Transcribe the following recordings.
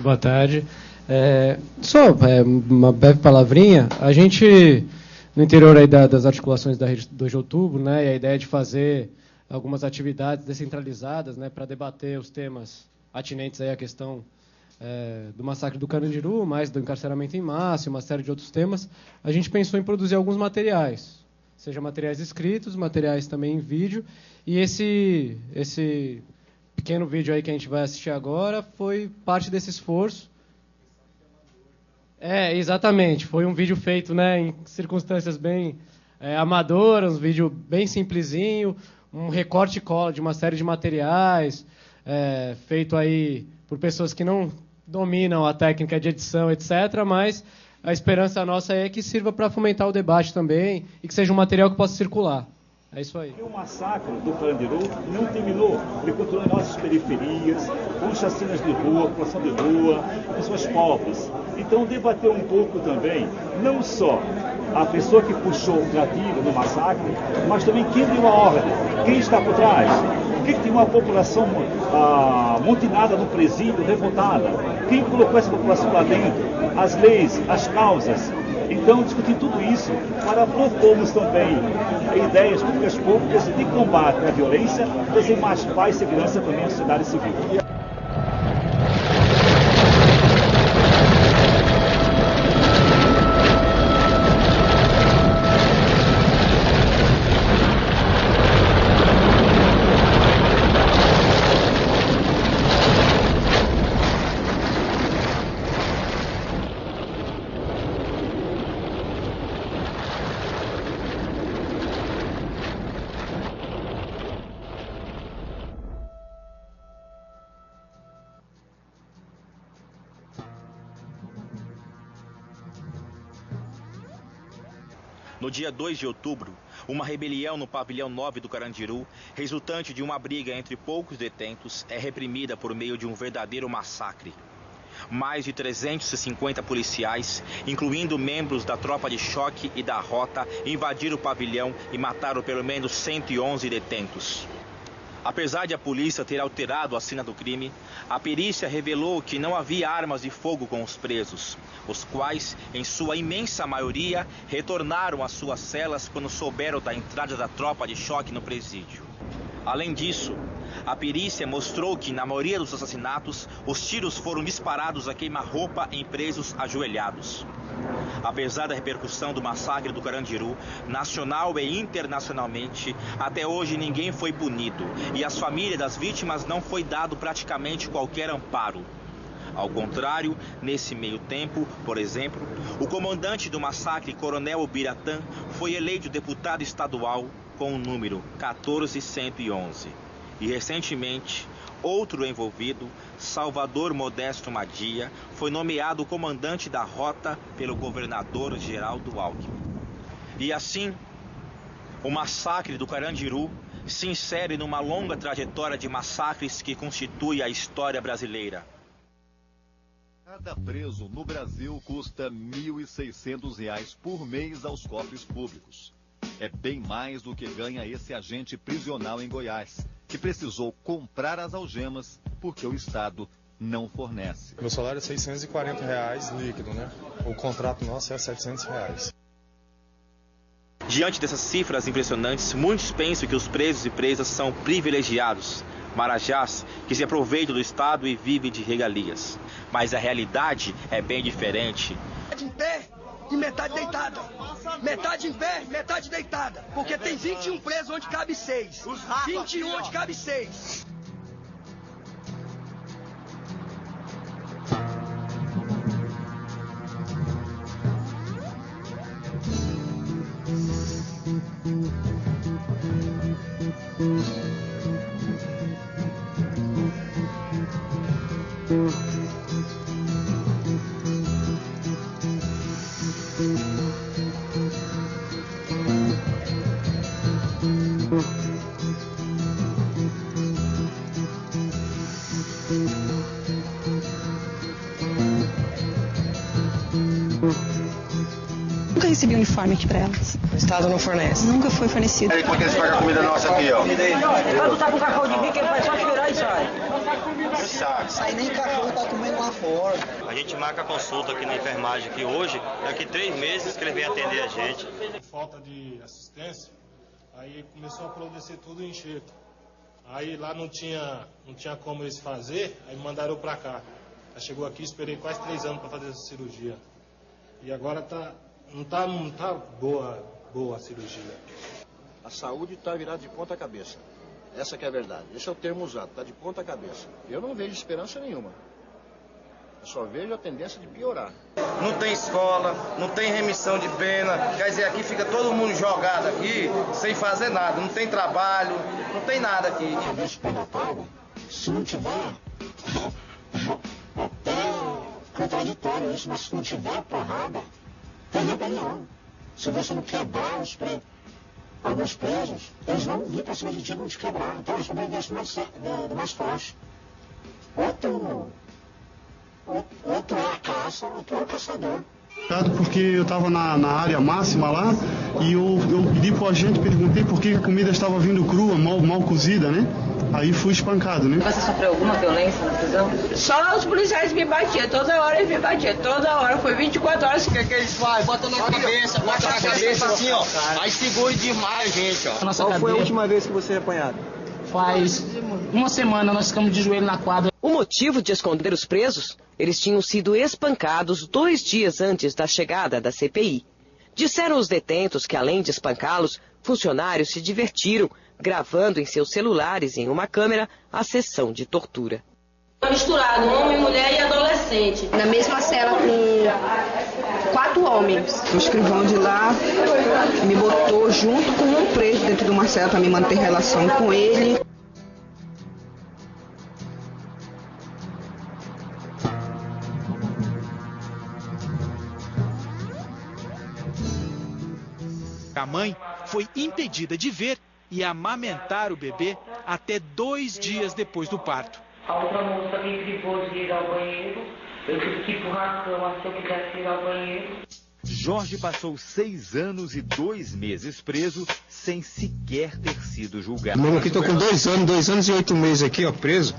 boa tarde. Uma breve palavrinha. A gente, no interior aí das articulações da Rede 2 de Outubro, né, e a ideia de fazer algumas atividades descentralizadas, né, para debater os temas atinentes aí à questão do massacre do Carandiru, mais do encarceramento em massa, uma série de outros temas, a gente pensou em produzir alguns materiais, seja materiais escritos, materiais também em vídeo, e esse pequeno vídeo aí que a gente vai assistir agora foi parte desse esforço. Exatamente. Foi um vídeo feito, né, em circunstâncias bem amadoras, um vídeo bem simplesinho, um recorte e cola de uma série de materiais, feito aí por pessoas que não dominam a técnica de edição, etc., mas a esperança nossa é que sirva para fomentar o debate também e que seja um material que possa circular. É isso aí. O massacre do Carandiru não terminou. Ele continuou em nossas periferias, com chacinas de rua, população de rua, pessoas pobres. Então, debater um pouco também, não só a pessoa que puxou o gatilho no massacre, mas também quem deu a ordem, quem está por trás. Por que tem uma população amontinada no presídio, revoltada? Quem colocou essa população lá dentro? As leis, as causas. Então, discutir tudo isso para propormos também ideias públicas de combate à violência, trazer mais paz e segurança também à sociedade civil. No dia 2 de outubro, uma rebelião no pavilhão 9 do Carandiru, resultante de uma briga entre poucos detentos, é reprimida por meio de um verdadeiro massacre. Mais de 350 policiais, incluindo membros da tropa de choque e da rota, invadiram o pavilhão e mataram pelo menos 111 detentos. Apesar de a polícia ter alterado a cena do crime, a perícia revelou que não havia armas de fogo com os presos, os quais, em sua imensa maioria, retornaram às suas celas quando souberam da entrada da tropa de choque no presídio. Além disso, a perícia mostrou que, na maioria dos assassinatos, os tiros foram disparados a queima-roupa em presos ajoelhados. Apesar da repercussão do massacre do Carandiru, nacional e internacionalmente, até hoje ninguém foi punido e às famílias das vítimas não foi dado praticamente qualquer amparo. Ao contrário, nesse meio tempo, por exemplo, o comandante do massacre, Coronel Ubiratã, foi eleito deputado estadual com o número 14111. E recentemente, outro envolvido, Salvador Modesto Madia, foi nomeado comandante da rota pelo governador Geraldo Alckmin. E assim, o massacre do Carandiru se insere numa longa trajetória de massacres que constitui a história brasileira. Cada preso no Brasil custa R$ 1.600 por mês aos cofres públicos. É bem mais do que ganha esse agente prisional em Goiás, que precisou comprar as algemas porque o Estado não fornece. Meu salário é R$ 640 líquido, né? O contrato nosso é R$ 700. Diante dessas cifras impressionantes, muitos pensam que os presos e presas são privilegiados, marajás que se aproveitam do Estado e vivem de regalias. Mas a realidade é bem diferente. Em pé e metade deitada. Metade em pé, metade deitada. Porque tem 21 presos onde cabe 6. 21 onde cabe 6. Nunca recebi um uniforme aqui pra elas. O Estado não fornece. Nunca foi fornecido. Aí, quando eles pagam a comida nossa aqui, ó. Quando tá com o cartão de bico, ele vai só tirar e sai. saco. Isso aí nem cachorro tá comendo lá fora. A gente marca a consulta aqui na enfermagem aqui hoje, daqui 3 meses que ele vem atender a gente. Falta de assistência, aí começou a produzir tudo em enxerto. Aí lá não tinha como eles fazer, aí mandaram pra cá. Aí chegou aqui, esperei quase 3 anos para fazer essa cirurgia. E agora não tá boa a cirurgia. A saúde está virada de ponta cabeça. Essa que é a verdade. Esse é o termo usado, está de ponta cabeça. Eu não vejo esperança nenhuma. Eu só vejo a tendência de piorar. Não tem escola, não tem remissão de pena. Quer dizer, aqui fica todo mundo jogado aqui, sem fazer nada. Não tem trabalho, não tem nada aqui. Se não tiver, é contraditório isso, mas se não tiver porrada, tem rebelião. Se você não quebrar alguns presos, eles vão vir para cima de ti, vão te quebrar. Então eles vão deixar mais forte. Outro é a caça, outro é o caçador. Porque eu estava na área máxima lá e eu pedi pro agente, perguntei por que a comida estava vindo crua, mal cozida, né? Aí fui espancado, né? Você sofreu alguma violência na prisão? Só os policiais me batiam, toda hora eles me batiam, toda hora, foi 24 horas. O que eles fazem? Bota na cabeça, assim, ó. Aí segura demais a gente, ó. Qual foi a última vez que você é apanhado? Faz uma semana nós ficamos de joelho na quadra. O motivo de esconder os presos? Eles tinham sido espancados 2 dias antes da chegada da CPI. Disseram os detentos que, além de espancá-los, funcionários se divertiram, gravando em seus celulares em uma câmera a sessão de tortura. Misturado, homem, mulher e adolescente. Na mesma cela com 4 homens. O escrivão de lá me botou junto com um preso dentro de uma cela para me manter relação com ele. A mãe foi impedida de ver e amamentar o bebê até 2 dias depois do parto. A outra moça me privou de ir ao banheiro. Eu tive que empurrar a cama se eu quisesse ir ao banheiro. Jorge passou 6 anos e 2 meses preso sem sequer ter sido julgado. Eu aqui estou com 2 anos e 8 meses aqui, ó, preso.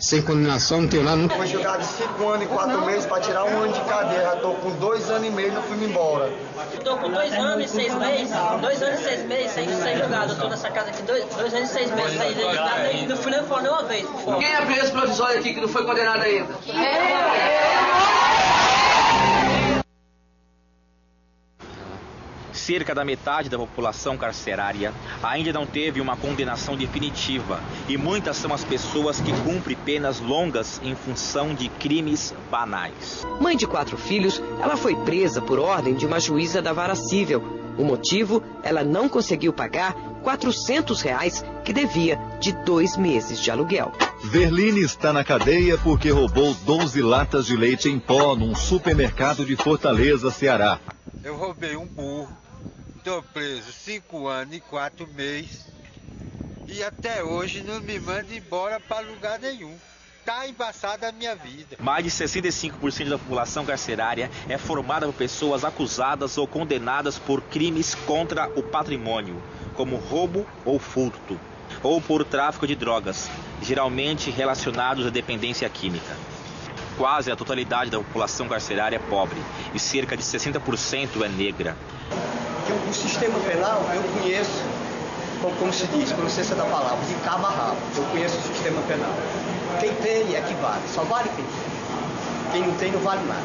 Sem condenação, não tenho nada. Nunca... Fui julgado de 5 anos e 4 meses para tirar 1 ano de cadeia. Estou com 2 anos e meio e não fui embora. Estou com 2 anos e 6 meses. 2 anos e 6 meses sem julgado. Estou nessa casa aqui 2 anos e 6 meses. Aí não fui nem fora nenhuma vez. Quem é preso provisório aqui que não foi condenado ainda? Cerca da metade da população carcerária ainda não teve uma condenação definitiva e muitas são as pessoas que cumprem penas longas em função de crimes banais. Mãe de 4 filhos, ela foi presa por ordem de uma juíza da Vara Cível. O motivo, ela não conseguiu pagar R$400 que devia de 2 meses de aluguel. Verline está na cadeia porque roubou 12 latas de leite em pó num supermercado de Fortaleza, Ceará. Eu roubei um burro. Estou preso 5 anos e 4 meses e até hoje não me manda embora para lugar nenhum. Está embaçada a minha vida. Mais de 65% da população carcerária é formada por pessoas acusadas ou condenadas por crimes contra o patrimônio, como roubo ou furto, ou por tráfico de drogas, geralmente relacionados à dependência química. Quase a totalidade da população carcerária é pobre e cerca de 60% é negra. O sistema penal eu conheço, como se diz, com licença da palavra, de cabo a rabo. Eu conheço o sistema penal. Quem tem é que vale, só vale quem tem. Quem não tem não vale nada.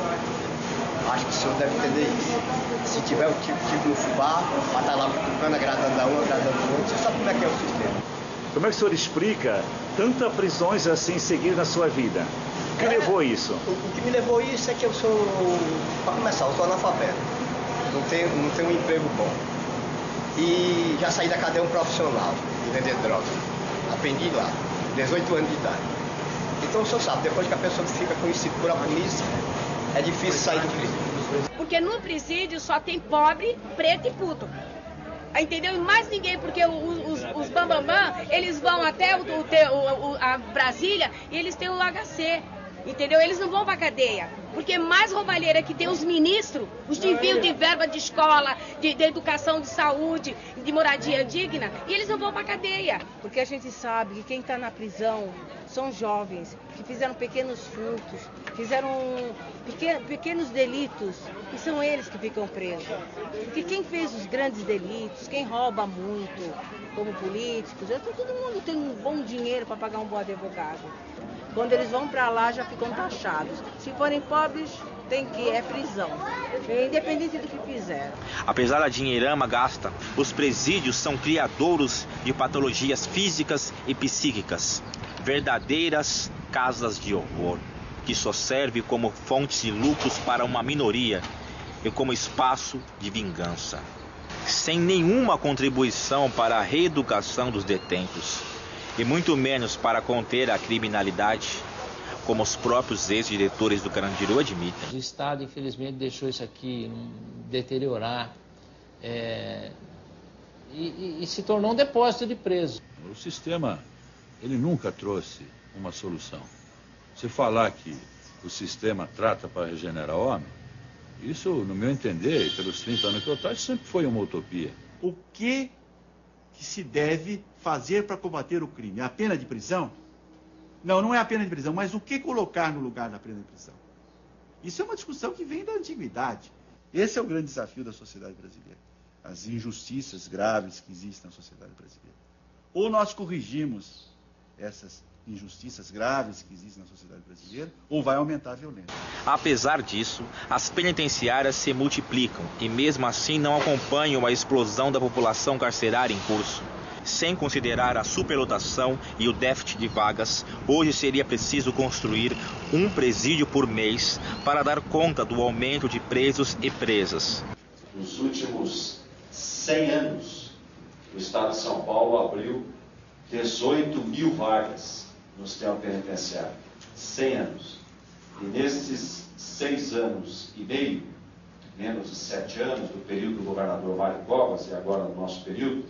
Acho que o senhor deve entender isso. Se tiver o tipo no fubá, vai estar lá ficando agradando a um, agradando o outro, você sabe como é que é o sistema. Como é que o senhor explica tantas prisões assim seguidas na sua vida? O que levou a isso? O que me levou a isso é que eu sou, para começar, eu sou analfabeto. Não tenho um emprego bom. E já saí da cadeia um profissional de vender droga. Aprendi lá, 18 anos de idade. Então o senhor sabe, depois que a pessoa fica conhecida por a polícia, é difícil sair do presídio. Porque no presídio só tem pobre, preto e puto. Entendeu? E mais ninguém, porque os bambambam, eles vão até a Brasília e eles têm o HC. Entendeu? Eles não vão pra cadeia. Porque mais roubalheira que tem os ministros, os desvios de verba de escola, de educação, de saúde, de moradia digna, e eles não vão pra cadeia. Porque a gente sabe que quem está na prisão são jovens que fizeram pequenos furtos, fizeram pequenos delitos, e são eles que ficam presos. Porque quem fez os grandes delitos, quem rouba muito, como políticos, todo mundo tem um bom dinheiro para pagar um bom advogado. Quando eles vão para lá, já ficam taxados. Se forem pobres, é prisão, independente do que fizeram. Apesar da dinheirama gasta, os presídios são criadouros de patologias físicas e psíquicas. Verdadeiras casas de horror, que só servem como fontes de lucros para uma minoria e como espaço de vingança, sem nenhuma contribuição para a reeducação dos detentos, e muito menos para conter a criminalidade, como os próprios ex-diretores do Carandiru admitem. O Estado, infelizmente, deixou isso aqui deteriorar e se tornou um depósito de presos. O sistema, ele nunca trouxe uma solução. Se falar que o sistema trata para regenerar o homem, isso, no meu entender, pelos 30 anos que eu estou, sempre foi uma utopia. O que se deve fazer para combater o crime? A pena de prisão? Não é a pena de prisão, mas o que colocar no lugar da pena de prisão? Isso é uma discussão que vem da antiguidade. Esse é o grande desafio da sociedade brasileira. As injustiças graves que existem na sociedade brasileira. Ou nós corrigimos essas injustiças graves que existem na sociedade brasileira, ou vai aumentar a violência. Apesar disso, as penitenciárias se multiplicam e mesmo assim não acompanham a explosão da população carcerária em curso. Sem considerar a superlotação e o déficit de vagas, hoje seria preciso construir um presídio por mês para dar conta do aumento de presos e presas. Nos últimos 100 anos, o Estado de São Paulo abriu 18 mil vagas no sistema penitenciário. 100 anos. E nesses 6 anos e meio, menos de 7 anos, do período do governador Mário Covas e agora no nosso período,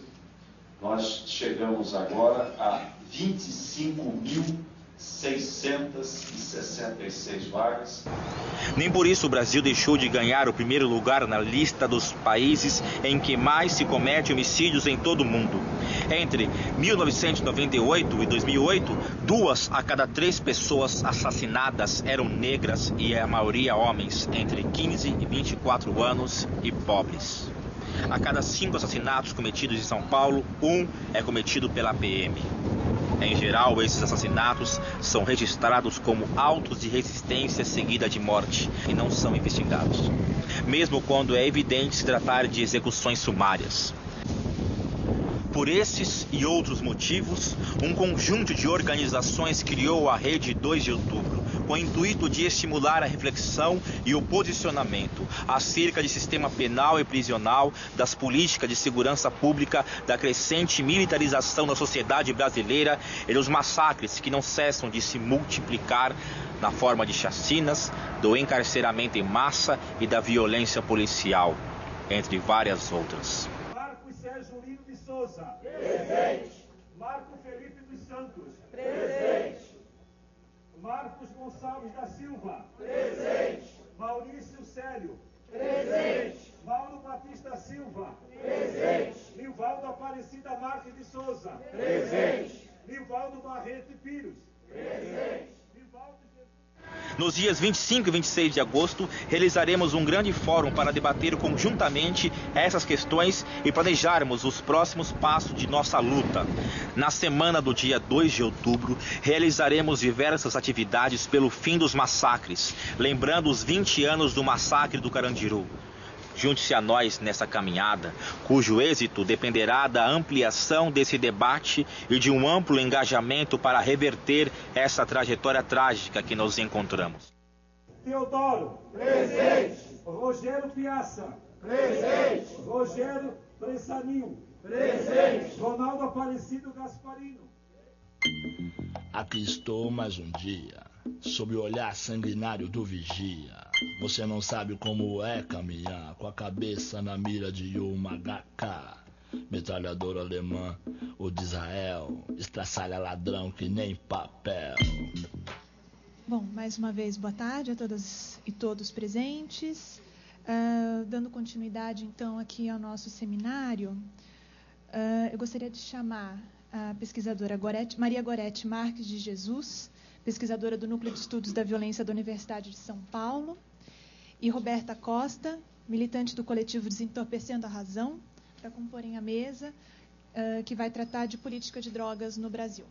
nós chegamos agora a 25.666 vagas. Nem por isso o Brasil deixou de ganhar o primeiro lugar na lista dos países em que mais se comete homicídios em todo o mundo. Entre 1998 e 2008, 2 a cada 3 pessoas assassinadas eram negras e a maioria homens entre 15 e 24 anos e pobres. A cada 5 assassinatos cometidos em São Paulo, 1 é cometido pela PM. Em geral, esses assassinatos são registrados como autos de resistência seguida de morte e não são investigados, mesmo quando é evidente se tratar de execuções sumárias. Por esses e outros motivos, um conjunto de organizações criou a Rede 2 de Outubro, com o intuito de estimular a reflexão e o posicionamento acerca de sistema penal e prisional, das políticas de segurança pública, da crescente militarização da sociedade brasileira e dos massacres que não cessam de se multiplicar na forma de chacinas, do encarceramento em massa e da violência policial, entre várias outras. Souza. Presente. Marco Felipe dos Santos. Presente. Marcos Gonçalves da Silva. Presente. Maurício Célio. Presente. Mauro Batista Silva. Presente. Nivaldo Aparecida Marques de Souza. Presente. Nivaldo Barreto Pires. Presente. Nos dias 25 e 26 de agosto, realizaremos um grande fórum para debater conjuntamente essas questões e planejarmos os próximos passos de nossa luta. Na semana do dia 2 de outubro, realizaremos diversas atividades pelo fim dos massacres, lembrando os 20 anos do massacre do Carandiru. Junte-se a nós nessa caminhada, cujo êxito dependerá da ampliação desse debate e de um amplo engajamento para reverter essa trajetória trágica que nos encontramos. Teodoro. Presente. Rogério Piaça. Presente. Rogério Pressanil. Presente. Ronaldo Aparecido Gasparino. Aqui estou mais um dia, sob o olhar sanguinário do vigia. Você não sabe como é caminhar com a cabeça na mira de uma HK. Metralhadora alemã, o de Israel, estraçalha ladrão que nem papel. Bom, mais uma vez, boa tarde a todas e todos presentes. Dando continuidade, então, aqui ao nosso seminário, eu gostaria de chamar a pesquisadora Maria Gorete Marques de Jesus, pesquisadora do Núcleo de Estudos da Violência da Universidade de São Paulo, e Roberta Costa, militante do coletivo Desentorpecendo a Razão, para comporem a mesa, que vai tratar de política de drogas no Brasil.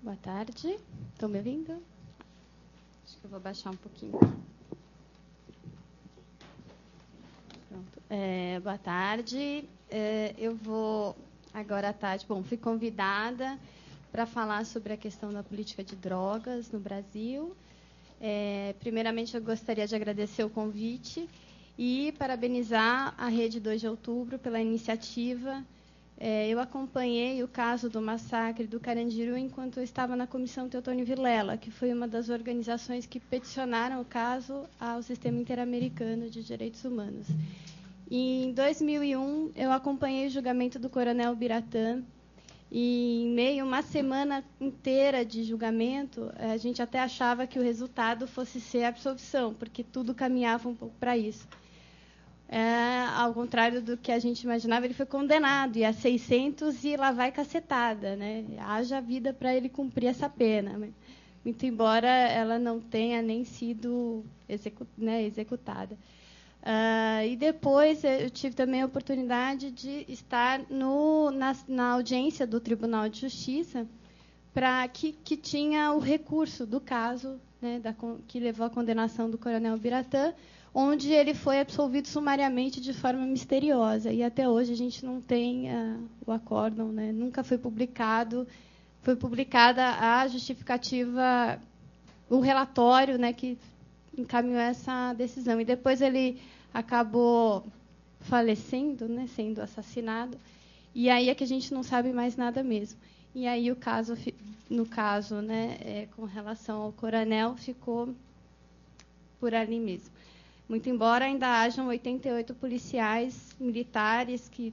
Boa tarde, estão me ouvindo? Acho que eu vou baixar um pouquinho. Pronto. Boa tarde, eu vou agora à tarde, fui convidada para falar sobre a questão da política de drogas no Brasil. Primeiramente, eu gostaria de agradecer o convite e parabenizar a Rede 2 de Outubro pela iniciativa. Eu acompanhei o caso do massacre do Carandiru enquanto eu estava na Comissão Teotônio Vilela, que foi uma das organizações que peticionaram o caso ao Sistema Interamericano de Direitos Humanos. E, em 2001, eu acompanhei o julgamento do Coronel Biratã, e em meio a uma semana inteira de julgamento, a gente até achava que o resultado fosse ser a absolvição, porque tudo caminhava um pouco para isso. Ao contrário do que a gente imaginava, ele foi condenado e a 600 e lá vai cacetada, né? Haja vida para ele cumprir essa pena, muito embora ela não tenha nem sido executada. E depois eu tive também a oportunidade de estar na audiência do Tribunal de Justiça, que tinha o recurso do caso, né, que levou à condenação do Coronel Biratã, onde ele foi absolvido sumariamente de forma misteriosa. E até hoje a gente não tem o acórdão, né? Nunca foi publicado. Foi publicada a justificativa, o relatório, né, que encaminhou essa decisão. E depois ele acabou falecendo, né, sendo assassinado. E aí é que a gente não sabe mais nada mesmo. E aí o caso, no caso, né, com relação ao coronel, ficou por ali mesmo. Muito embora ainda hajam 88 policiais militares que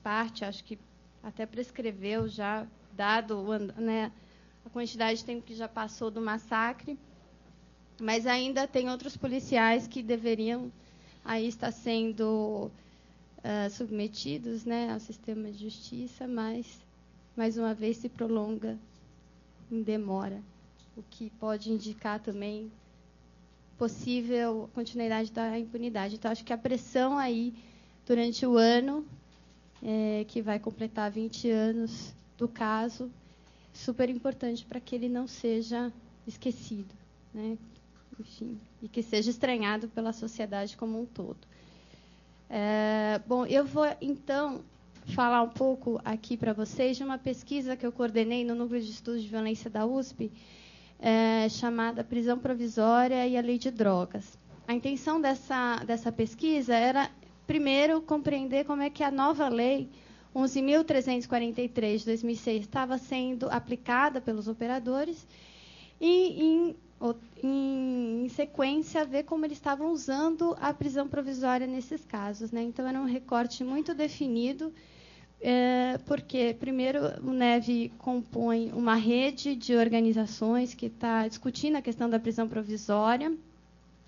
parte, acho que até prescreveu já, dado, né, a quantidade de tempo que já passou do massacre, mas ainda tem outros policiais que deveriam aí estar sendo submetidos, né, ao sistema de justiça, mas, mais uma vez, se prolonga em demora, o que pode indicar também possível continuidade da impunidade. Então, acho que a pressão aí, durante o ano, que vai completar 20 anos do caso, super importante para que ele não seja esquecido, né? Enfim, e que seja estranhado pela sociedade como um todo. Bom, eu vou, então, falar um pouco aqui para vocês de uma pesquisa que eu coordenei no Núcleo de Estudos de Violência da USP, chamada Prisão Provisória e a Lei de Drogas. A intenção dessa pesquisa era, primeiro, compreender como é que a nova lei 11.343 de 2006 estava sendo aplicada pelos operadores e, em sequência, ver como eles estavam usando a prisão provisória nesses casos, né? Então, era um recorte muito definido, porque, primeiro, o NEV compõe uma rede de organizações que está discutindo a questão da prisão provisória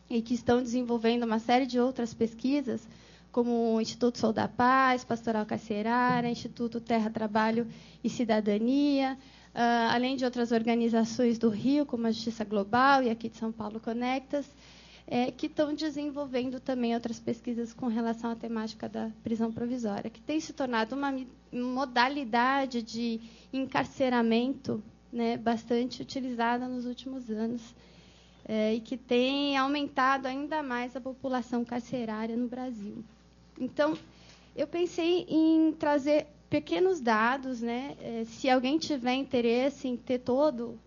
e que estão desenvolvendo uma série de outras pesquisas, como o Instituto Sol da Paz, Pastoral Carcerária, Instituto Terra, Trabalho e Cidadania, além de outras organizações do Rio, como a Justiça Global e aqui de São Paulo Conectas, que estão desenvolvendo também outras pesquisas com relação à temática da prisão provisória, que tem se tornado uma modalidade de encarceramento, né, bastante utilizada nos últimos anos, e que tem aumentado ainda mais a população carcerária no Brasil. Então, eu pensei em trazer pequenos dados, né, se alguém tiver interesse em ter todo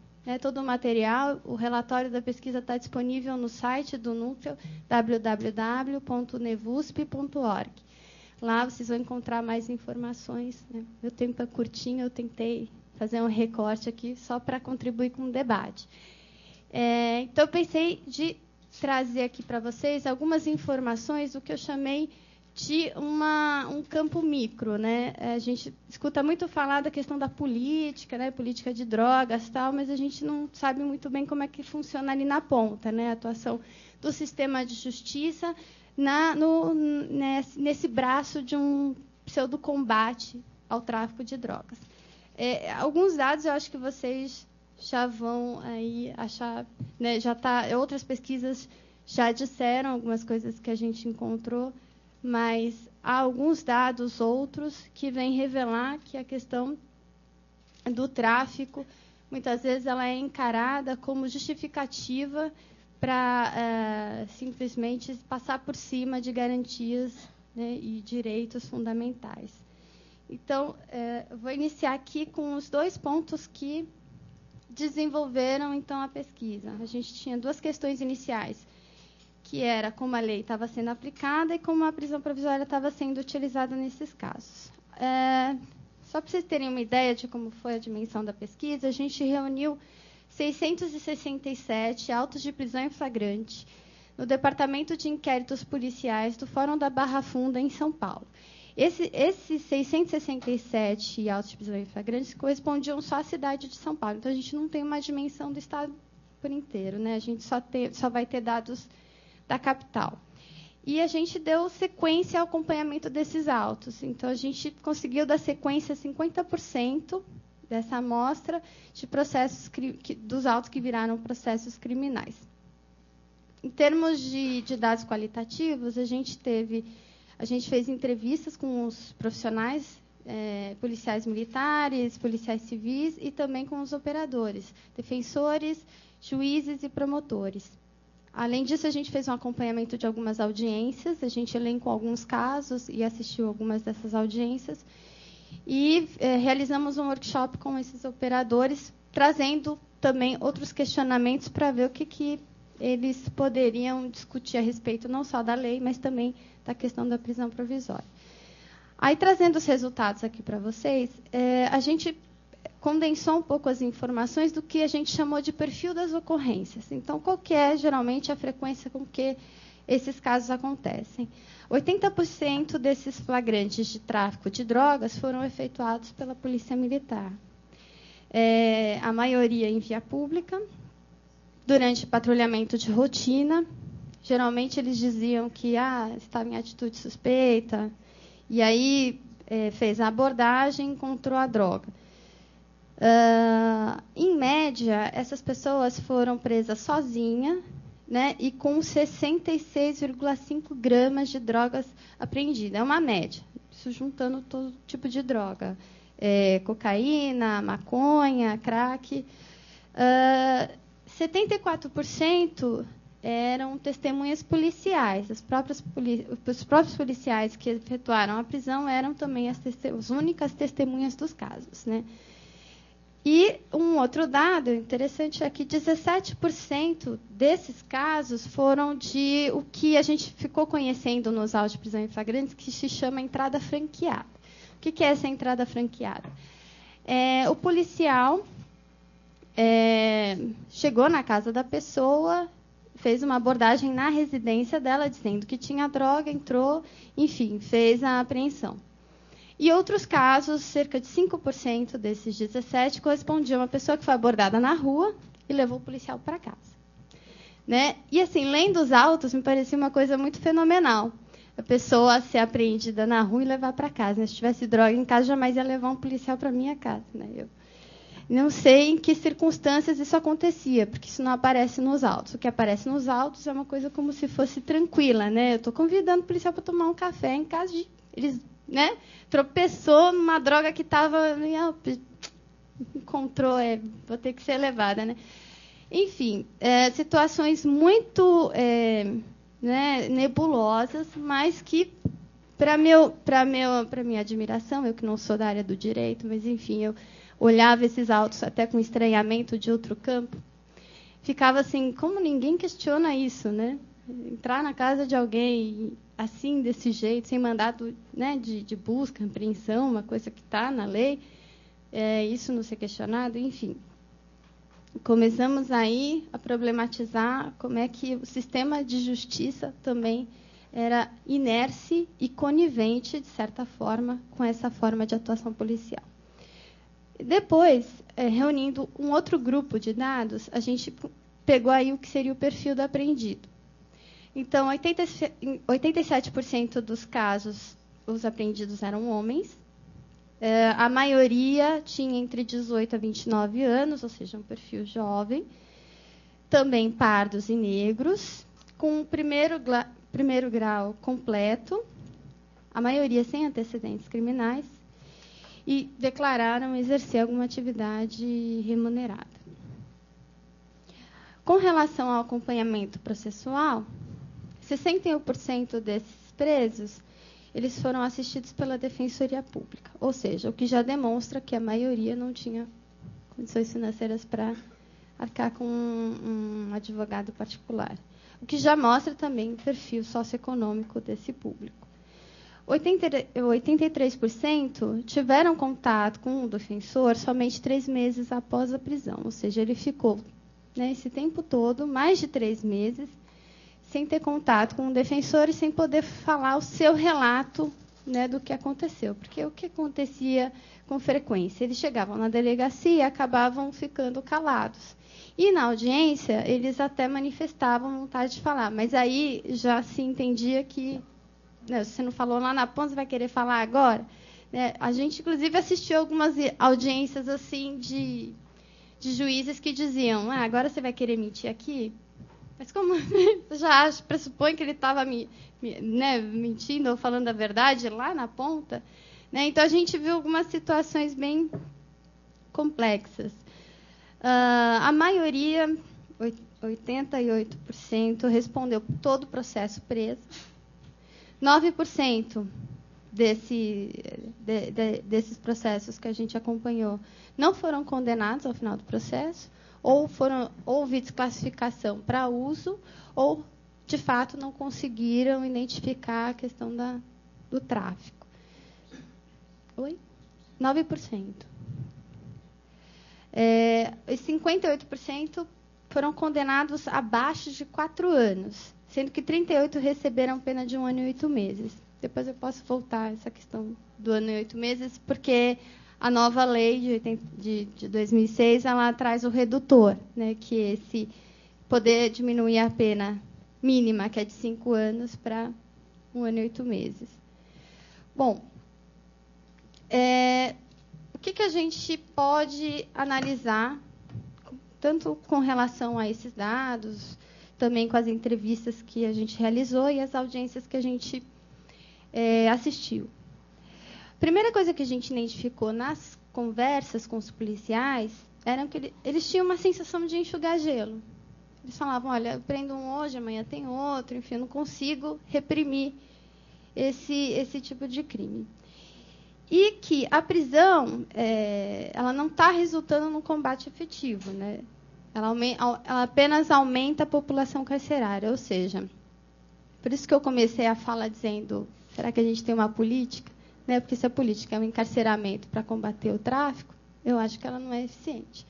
o material, o relatório da pesquisa está disponível no site do Núcleo, www.nevusp.org. Lá vocês vão encontrar mais informações, né? Meu tempo é curtinho, eu tentei fazer um recorte aqui só para contribuir com o debate. Então, eu pensei de trazer aqui para vocês algumas informações do que eu chamei de um campo micro, né? A gente escuta muito falar da questão da política, né? Política de drogas, tal, mas a gente não sabe muito bem como é que funciona ali na ponta, né? A atuação do sistema de justiça nesse braço de um pseudo combate ao tráfico de drogas. Alguns dados eu acho que vocês já vão aí achar, né? Outras pesquisas já disseram algumas coisas que a gente encontrou, mas há alguns dados outros que vêm revelar que a questão do tráfico, muitas vezes, ela é encarada como justificativa para simplesmente passar por cima de garantias, né, e direitos fundamentais. Então, eu vou iniciar aqui com os 2 pontos que desenvolveram, então, a pesquisa. A gente tinha 2 questões iniciais, que era como a lei estava sendo aplicada e como a prisão provisória estava sendo utilizada nesses casos. Só para vocês terem uma ideia de como foi a dimensão da pesquisa, a gente reuniu 667 autos de prisão em flagrante no Departamento de Inquéritos Policiais do Fórum da Barra Funda, em São Paulo. Esses 667 autos de prisão em flagrante correspondiam só à cidade de São Paulo. Então, a gente não tem uma dimensão do Estado por inteiro, né? A gente só vai ter dados da capital. E a gente deu sequência ao acompanhamento desses autos. Então, a gente conseguiu dar sequência a 50% dessa amostra de processos dos autos que viraram processos criminais. Em termos de dados qualitativos, a gente fez entrevistas com os profissionais, policiais militares, policiais civis e também com os operadores, defensores, juízes e promotores. Além disso, a gente fez um acompanhamento de algumas audiências, a gente elencou alguns casos e assistiu algumas dessas audiências, e realizamos um workshop com esses operadores, trazendo também outros questionamentos para ver o que eles poderiam discutir a respeito não só da lei, mas também da questão da prisão provisória. Aí, trazendo os resultados aqui para vocês, a gente condensou um pouco as informações do que a gente chamou de perfil das ocorrências. Então, qual que é, geralmente, a frequência com que esses casos acontecem? 80% desses flagrantes de tráfico de drogas foram efetuados pela Polícia Militar. A maioria em via pública, durante patrulhamento de rotina. Geralmente, eles diziam que estava em atitude suspeita, e aí fez a abordagem e encontrou a droga. Em média, essas pessoas foram presas sozinhas, né, e com 66,5 gramas de drogas apreendidas. É uma média, isso juntando todo tipo de droga. Cocaína, maconha, crack. 74% eram testemunhas policiais. Os próprios policiais que efetuaram a prisão eram também as únicas testemunhas dos casos, né? E um outro dado interessante é que 17% desses casos foram de o que a gente ficou conhecendo nos autos de prisão em flagrantes, que se chama entrada franqueada. O que é essa entrada franqueada? O policial chegou na casa da pessoa, fez uma abordagem na residência dela, dizendo que tinha droga, entrou, enfim, fez a apreensão. E outros casos, cerca de 5% desses 17, correspondiam a uma pessoa que foi abordada na rua e levou o policial para casa. Né? E, assim, lendo os autos, me parecia uma coisa muito fenomenal. A pessoa ser apreendida na rua e levar para casa. Né? Se tivesse droga em casa, jamais ia levar um policial para minha casa. Né? Eu não sei em que circunstâncias isso acontecia, porque isso não aparece nos autos. O que aparece nos autos é uma coisa como se fosse tranquila. Né? Eu estou convidando o policial para tomar um café em casa de... Eles, né, tropeçou numa droga que estava... Encontrou, vou ter que ser levada. Né? Enfim, situações muito nebulosas, mas que, para minha admiração, eu que não sou da área do direito, mas, enfim, eu olhava esses autos até com estranhamento de outro campo, ficava assim, como ninguém questiona isso, né? Entrar na casa de alguém assim, desse jeito, sem mandado, né, de busca, apreensão, uma coisa que está na lei, isso não ser questionado, enfim. Começamos aí a problematizar como é que o sistema de justiça também era inércia e conivente, de certa forma, com essa forma de atuação policial. Depois, reunindo um outro grupo de dados, a gente pegou aí o que seria o perfil do apreendido. Então, 87% dos casos, os apreendidos eram homens. A maioria tinha entre 18 a 29 anos, ou seja, um perfil jovem. Também pardos e negros, com primeiro grau completo, a maioria sem antecedentes criminais, e declararam exercer alguma atividade remunerada. Com relação ao acompanhamento processual, 61% desses presos eles foram assistidos pela Defensoria Pública, ou seja, o que já demonstra que a maioria não tinha condições financeiras para arcar com um advogado particular. O que já mostra também o perfil socioeconômico desse público. 83% tiveram contato com o defensor somente 3 meses após a prisão, ou seja, ele ficou, né, esse tempo todo, mais de 3 meses, sem ter contato com o defensor e sem poder falar o seu relato, né, do que aconteceu. Porque o que acontecia com frequência? Eles chegavam na delegacia e acabavam ficando calados. E na audiência, eles até manifestavam vontade de falar, mas aí já se entendia que, né, você não falou lá na ponta, você vai querer falar agora? Né, a gente, inclusive, assistiu algumas audiências assim de juízes que diziam, agora você vai querer mentir aqui? Mas como você já pressupõe que ele estava mentindo ou falando a verdade lá na ponta? Né? Então, a gente viu algumas situações bem complexas. A maioria, 88%, respondeu todo o processo preso. 9% desses processos que a gente acompanhou não foram condenados ao final do processo, ou houve desclassificação para uso, ou, de fato, não conseguiram identificar a questão do tráfico. 9%. 58% foram condenados abaixo de 4 anos, sendo que 38% receberam pena de 1 ano e 8 meses. Depois eu posso voltar a essa questão do ano e 8 meses, porque a nova lei de 2006, ela traz o redutor, né, que é esse poder diminuir a pena mínima, que é de 5 anos, para 1 ano e 8 meses. Bom, o que a gente pode analisar, tanto com relação a esses dados, também com as entrevistas que a gente realizou e as audiências que a gente assistiu. A primeira coisa que a gente identificou nas conversas com os policiais era que eles tinham uma sensação de enxugar gelo. Eles falavam, olha, eu prendo um hoje, amanhã tem outro, enfim, eu não consigo reprimir esse tipo de crime. E que a prisão, ela não está resultando num combate efetivo, né? Ela apenas aumenta a população carcerária, ou seja, por isso que eu comecei a fala dizendo, será que a gente tem uma política? Né? Porque se a política é um encarceramento para combater o tráfico, eu acho que ela não é eficiente.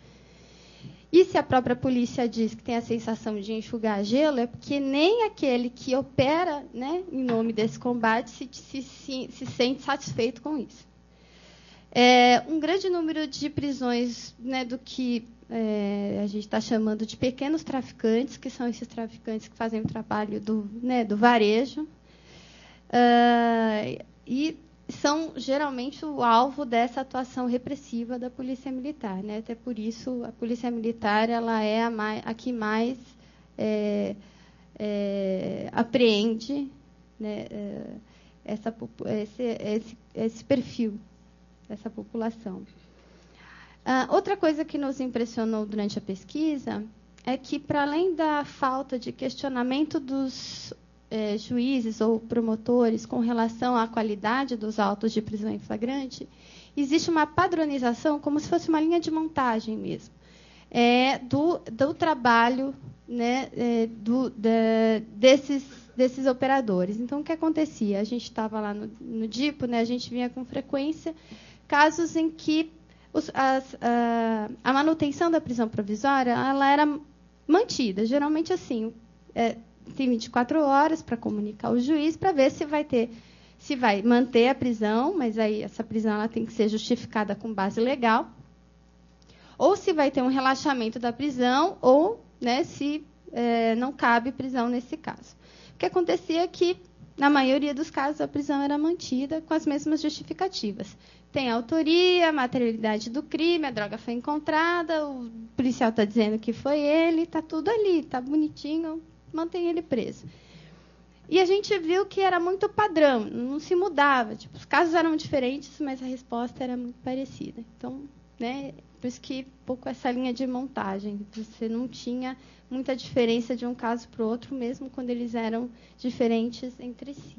E se a própria polícia diz que tem a sensação de enxugar gelo, é porque nem aquele que opera, né, em nome desse combate se sente satisfeito com isso. Um grande número de prisões, né, do que a gente está chamando de pequenos traficantes, que são esses traficantes que fazem o trabalho do varejo, e são geralmente o alvo dessa atuação repressiva da Polícia Militar, né? Até por isso a Polícia Militar ela é a que mais apreende, né, esse perfil dessa população. Outra coisa que nos impressionou durante a pesquisa é que, para além da falta de questionamento dos juízes ou promotores com relação à qualidade dos autos de prisão em flagrante, existe uma padronização, como se fosse uma linha de montagem mesmo, do trabalho, né, desses operadores. Então, o que acontecia? A gente estava lá no DIPO, né, a gente vinha com frequência casos em que a manutenção da prisão provisória ela era mantida. Geralmente, assim, tem 24 horas para comunicar ao juiz para ver se vai manter a prisão, mas aí essa prisão ela tem que ser justificada com base legal, ou se vai ter um relaxamento da prisão, ou, né, se não cabe prisão nesse caso. O que acontecia é que, na maioria dos casos, a prisão era mantida com as mesmas justificativas. Tem autoria, materialidade do crime, a droga foi encontrada, o policial está dizendo que foi ele, está tudo ali, está bonitinho, mantém ele preso. E a gente viu que era muito padrão, não se mudava. Tipo, os casos eram diferentes, mas a resposta era muito parecida. Então, né, por isso que pouco essa linha de montagem. Você não tinha muita diferença de um caso para o outro, mesmo quando eles eram diferentes entre si.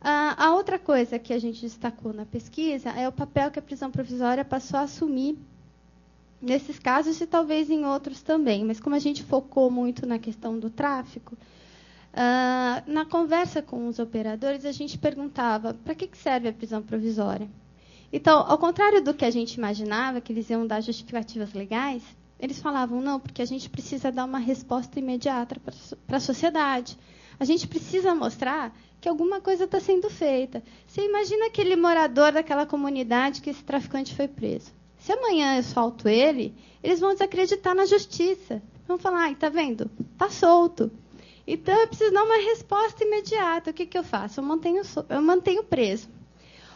A outra coisa que a gente destacou na pesquisa é o papel que a prisão provisória passou a assumir nesses casos e talvez em outros também. Mas como a gente focou muito na questão do tráfico, na conversa com os operadores, a gente perguntava para que serve a prisão provisória. Então, ao contrário do que a gente imaginava, que eles iam dar justificativas legais, eles falavam, não, porque a gente precisa dar uma resposta imediata para a sociedade. A gente precisa mostrar que alguma coisa está sendo feita. Você imagina aquele morador daquela comunidade que esse traficante foi preso. Se amanhã eu solto ele, eles vão desacreditar na justiça. Vão falar, está vendo? Está solto. Então, eu preciso dar uma resposta imediata. O que eu faço? Eu mantenho preso.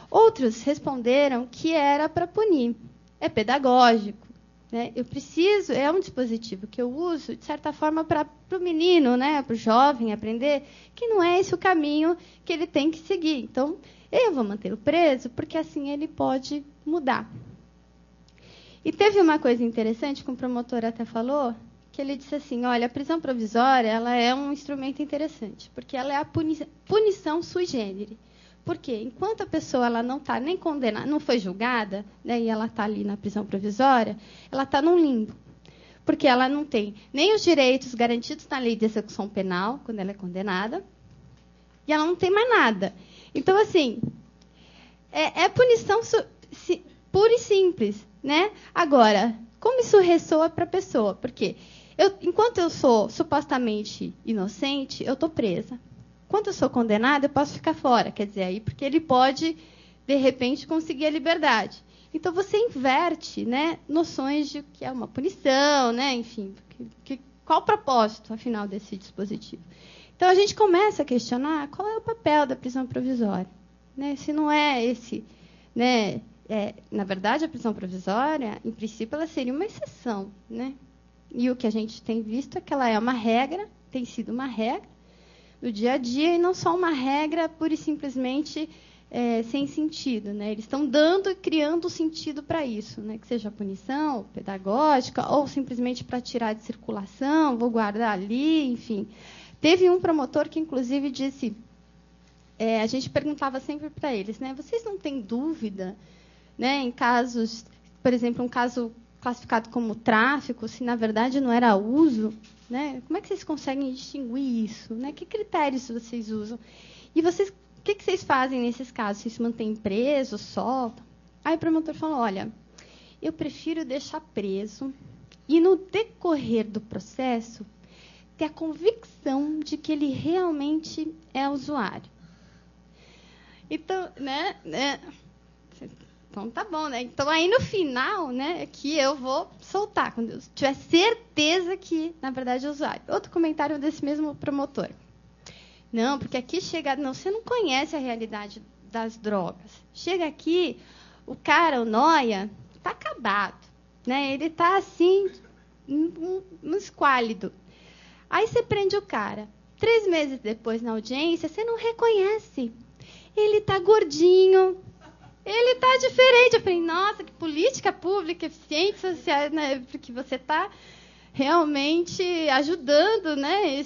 Outros responderam que era para punir. É pedagógico. Né? Eu preciso, é um dispositivo que eu uso, de certa forma, para o menino, né, para o jovem aprender que não é esse o caminho que ele tem que seguir. Então, eu vou mantê-lo preso, porque assim ele pode mudar. E teve uma coisa interessante que o promotor até falou, que ele disse assim, olha, a prisão provisória ela é um instrumento interessante, porque ela é a punição sui generis. Por quê? Enquanto a pessoa ela não está nem condenada, não foi julgada, né, e ela está ali na prisão provisória, ela está num limbo. Porque ela não tem nem os direitos garantidos na lei de execução penal, quando ela é condenada, e ela não tem mais nada. Então, assim, é punição pura e simples. Né? Agora, como isso ressoa para a pessoa? Porque enquanto eu sou supostamente inocente, eu estou presa. Quando eu sou condenada, eu posso ficar fora. Quer dizer, aí porque ele pode, de repente, conseguir a liberdade. Então, você inverte, né, noções de que é uma punição, né, enfim, qual o propósito, afinal, desse dispositivo. Então, a gente começa a questionar qual é o papel da prisão provisória. Né? Se não é esse... Né, na verdade, a prisão provisória, em princípio, ela seria uma exceção. Né? E o que a gente tem visto é que ela é uma regra, tem sido uma regra, do dia a dia, e não só uma regra pura e simplesmente sem sentido. Né? Eles estão dando e criando sentido para isso, né? Que seja punição pedagógica, ou simplesmente para tirar de circulação, vou guardar ali, enfim. Teve um promotor que, inclusive, disse... a gente perguntava sempre para eles, né? Vocês não têm dúvida, né, em casos, por exemplo, um caso classificado como tráfico, se na verdade não era uso, né? Como é que vocês conseguem distinguir isso? Né? Que critérios vocês usam? E vocês, o que vocês fazem nesses casos? Vocês se mantêm presos, soltam? Aí o promotor falou, olha, eu prefiro deixar preso e no decorrer do processo ter a convicção de que ele realmente é usuário. Então, né? Então, tá bom, né? Então, aí no final, né, é que eu vou soltar, quando eu tiver certeza que, na verdade, é usuário. Outro comentário desse mesmo promotor. Não, porque aqui chega... Não, você não conhece a realidade das drogas. Chega aqui, o cara, o nóia, tá acabado. Né? Ele tá, assim, um esquálido. Aí você prende o cara. 3 meses depois, na audiência, você não reconhece. Ele tá gordinho... Ele está diferente. Eu falei, nossa, que política pública eficiente, social, né? Porque você está realmente ajudando, né,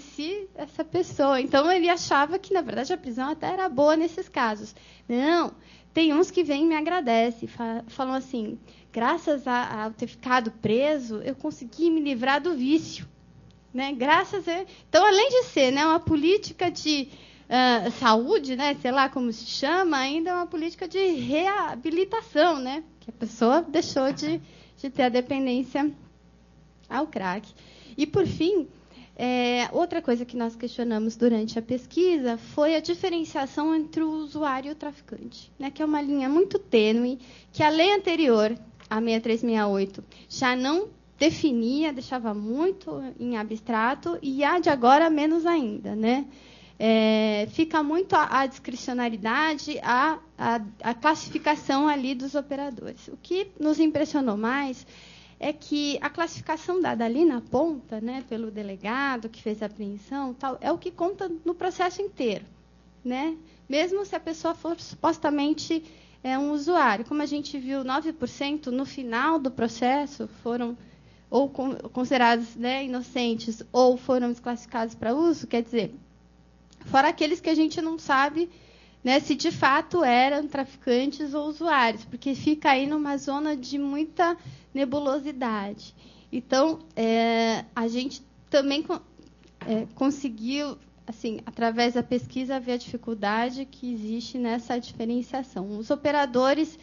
essa pessoa. Então, ele achava que, na verdade, a prisão até era boa nesses casos. Não, tem uns que vêm e me agradecem, falam assim, graças a ter ficado preso, eu consegui me livrar do vício. Né? Então, além de ser, né, uma política de saúde, né, sei lá como se chama, ainda é uma política de reabilitação, né, que a pessoa deixou de ter a dependência ao crack. E, por fim, outra coisa que nós questionamos durante a pesquisa foi a diferenciação entre o usuário e o traficante, né, que é uma linha muito tênue, que a lei anterior, a 6368, já não definia, deixava muito em abstrato, e a de agora menos ainda, né? Fica muito à discricionariedade, a classificação ali dos operadores. O que nos impressionou mais é que a classificação dada ali na ponta, né, pelo delegado que fez a apreensão, tal, é o que conta no processo inteiro, né? Mesmo se a pessoa for supostamente um usuário. Como a gente viu, 9% no final do processo foram ou considerados, né, inocentes ou foram desclassificados para uso, quer dizer, fora aqueles que a gente não sabe, né, se de fato eram traficantes ou usuários, porque fica aí numa zona de muita nebulosidade. Então, a gente também conseguiu, assim, através da pesquisa, ver a dificuldade que existe nessa diferenciação. Os operadores,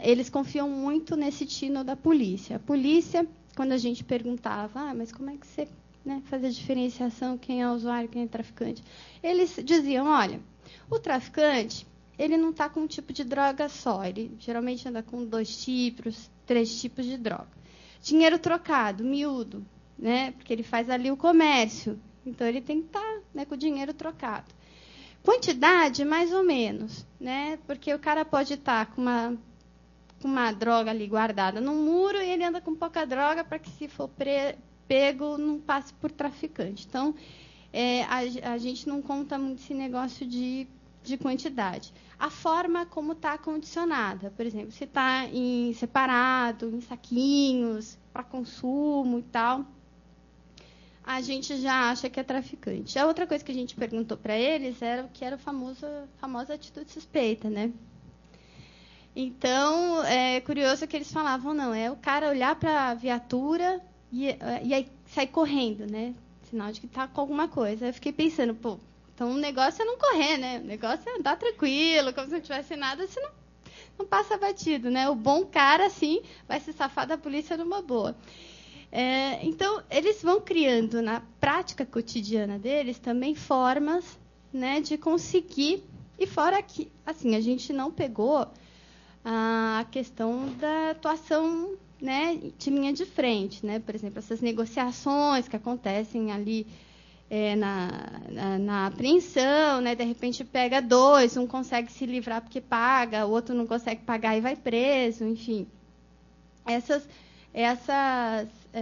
eles confiam muito nesse tino da polícia. A polícia, quando a gente perguntava, mas como é que você, né, faz a diferenciação, quem é usuário, quem é traficante? Eles diziam, olha, o traficante, ele não está com um tipo de droga só, ele geralmente anda com 2 tipos, 3 tipos de droga. Dinheiro trocado, miúdo, né, porque ele faz ali o comércio, então ele tem que estar, né, com o dinheiro trocado. Quantidade, mais ou menos, né, porque o cara pode estar com uma droga ali guardada no muro e ele anda com pouca droga para que, se for pego, não passe por traficante. Então, a gente não conta muito esse negócio de quantidade. A forma como está condicionada, por exemplo, se está separado, em saquinhos, para consumo e tal, a gente já acha que é traficante. A outra coisa que a gente perguntou para eles era o que era a famosa atitude suspeita, né? Então, é curioso que eles falavam, não, é o cara olhar para a viatura e aí sair correndo, né? Sinal de que está com alguma coisa. Eu fiquei pensando, pô, então o negócio é não correr, né? O negócio é andar tranquilo, como se não tivesse nada, você não passa batido, né? O bom cara, assim, vai se safar da polícia numa boa. Então, eles vão criando na prática cotidiana deles também formas, né, de conseguir. E fora que, assim, a gente não pegou a questão da atuação, né, de linha de frente, né? Por exemplo, essas negociações que acontecem ali na apreensão, né? De repente pega 2, um consegue se livrar porque paga, o outro não consegue pagar e vai preso, enfim. Essas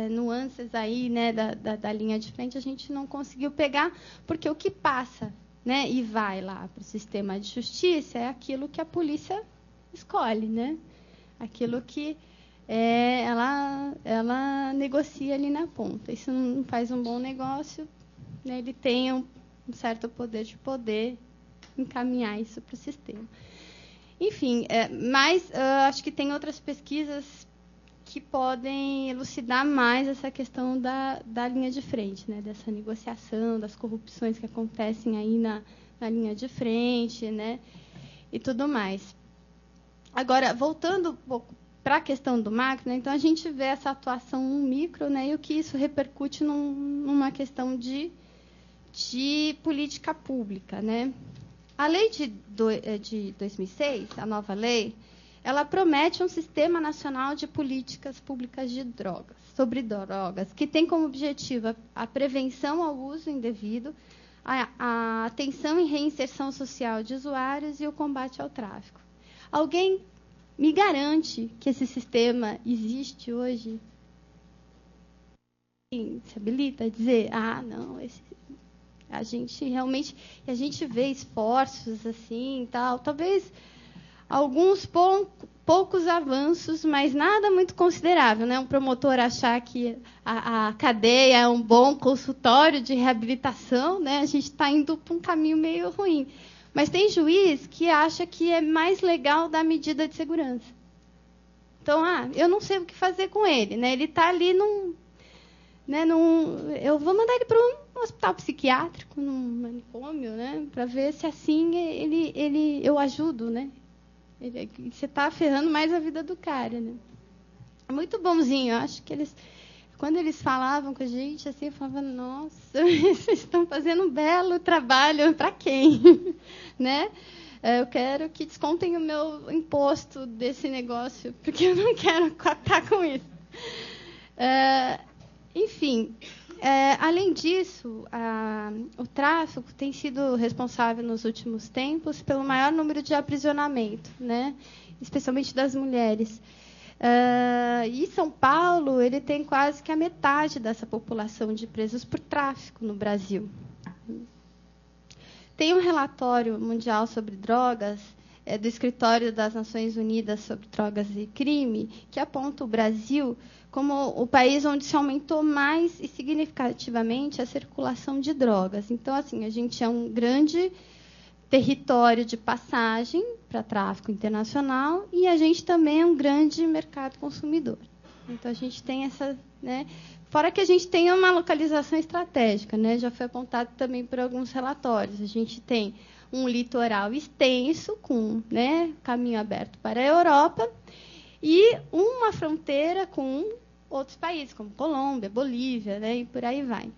nuances aí, né, da linha de frente a gente não conseguiu pegar, porque o que passa, né, e vai lá para o sistema de justiça é aquilo que a polícia escolhe, né? Aquilo que ela negocia ali na ponta. Isso não faz um bom negócio, né? Ele tem um certo poder de poder encaminhar isso para o sistema. Enfim, mas acho que tem outras pesquisas que podem elucidar mais essa questão da linha de frente, né? Dessa negociação, das corrupções que acontecem aí na linha de frente, né? E tudo mais. Agora, voltando um pouco para a questão do macro, né? Então a gente vê essa atuação no micro, né? E o que isso repercute numa questão de política pública, né? A lei de 2006, a nova lei, ela promete um sistema nacional de políticas públicas sobre drogas, que tem como objetivo a prevenção ao uso indevido, a atenção e reinserção social de usuários e o combate ao tráfico. Alguém me garante que esse sistema existe hoje? Se habilita a dizer, não, a gente realmente, a gente vê esforços assim, tal, talvez alguns poucos avanços, mas nada muito considerável, né? Um promotor achar que a cadeia é um bom consultório de reabilitação, né? A gente está indo para um caminho meio ruim. Mas tem juiz que acha que é mais legal dar medida de segurança. Então, eu não sei o que fazer com ele, né? Ele está ali né, eu vou mandar ele para um hospital psiquiátrico, num manicômio, né, para ver se assim eu ajudo, né? Você está ferrando mais a vida do cara, né? É muito bonzinho, eu acho que quando eles falavam com a gente, assim, eu falava, nossa, vocês estão fazendo um belo trabalho para quem? Né? Eu quero que descontem o meu imposto desse negócio, porque eu não quero cotar com isso. Enfim, além disso, o tráfico tem sido responsável nos últimos tempos pelo maior número de aprisionamento, né? Especialmente das mulheres. E São Paulo ele tem quase que a metade dessa população de presos por tráfico no Brasil. Tem um relatório mundial sobre drogas, do Escritório das Nações Unidas sobre Drogas e Crime, que aponta o Brasil como o país onde se aumentou mais e significativamente a circulação de drogas. Então, assim, a gente é um grande território de passagem para tráfico internacional e a gente também é um grande mercado consumidor. Então, a gente tem essa... né, fora que a gente tem uma localização estratégica, né, já foi apontado também por alguns relatórios. A gente tem um litoral extenso, com, né, caminho aberto para a Europa, e uma fronteira com outros países, como Colômbia, Bolívia, né, e por aí vai.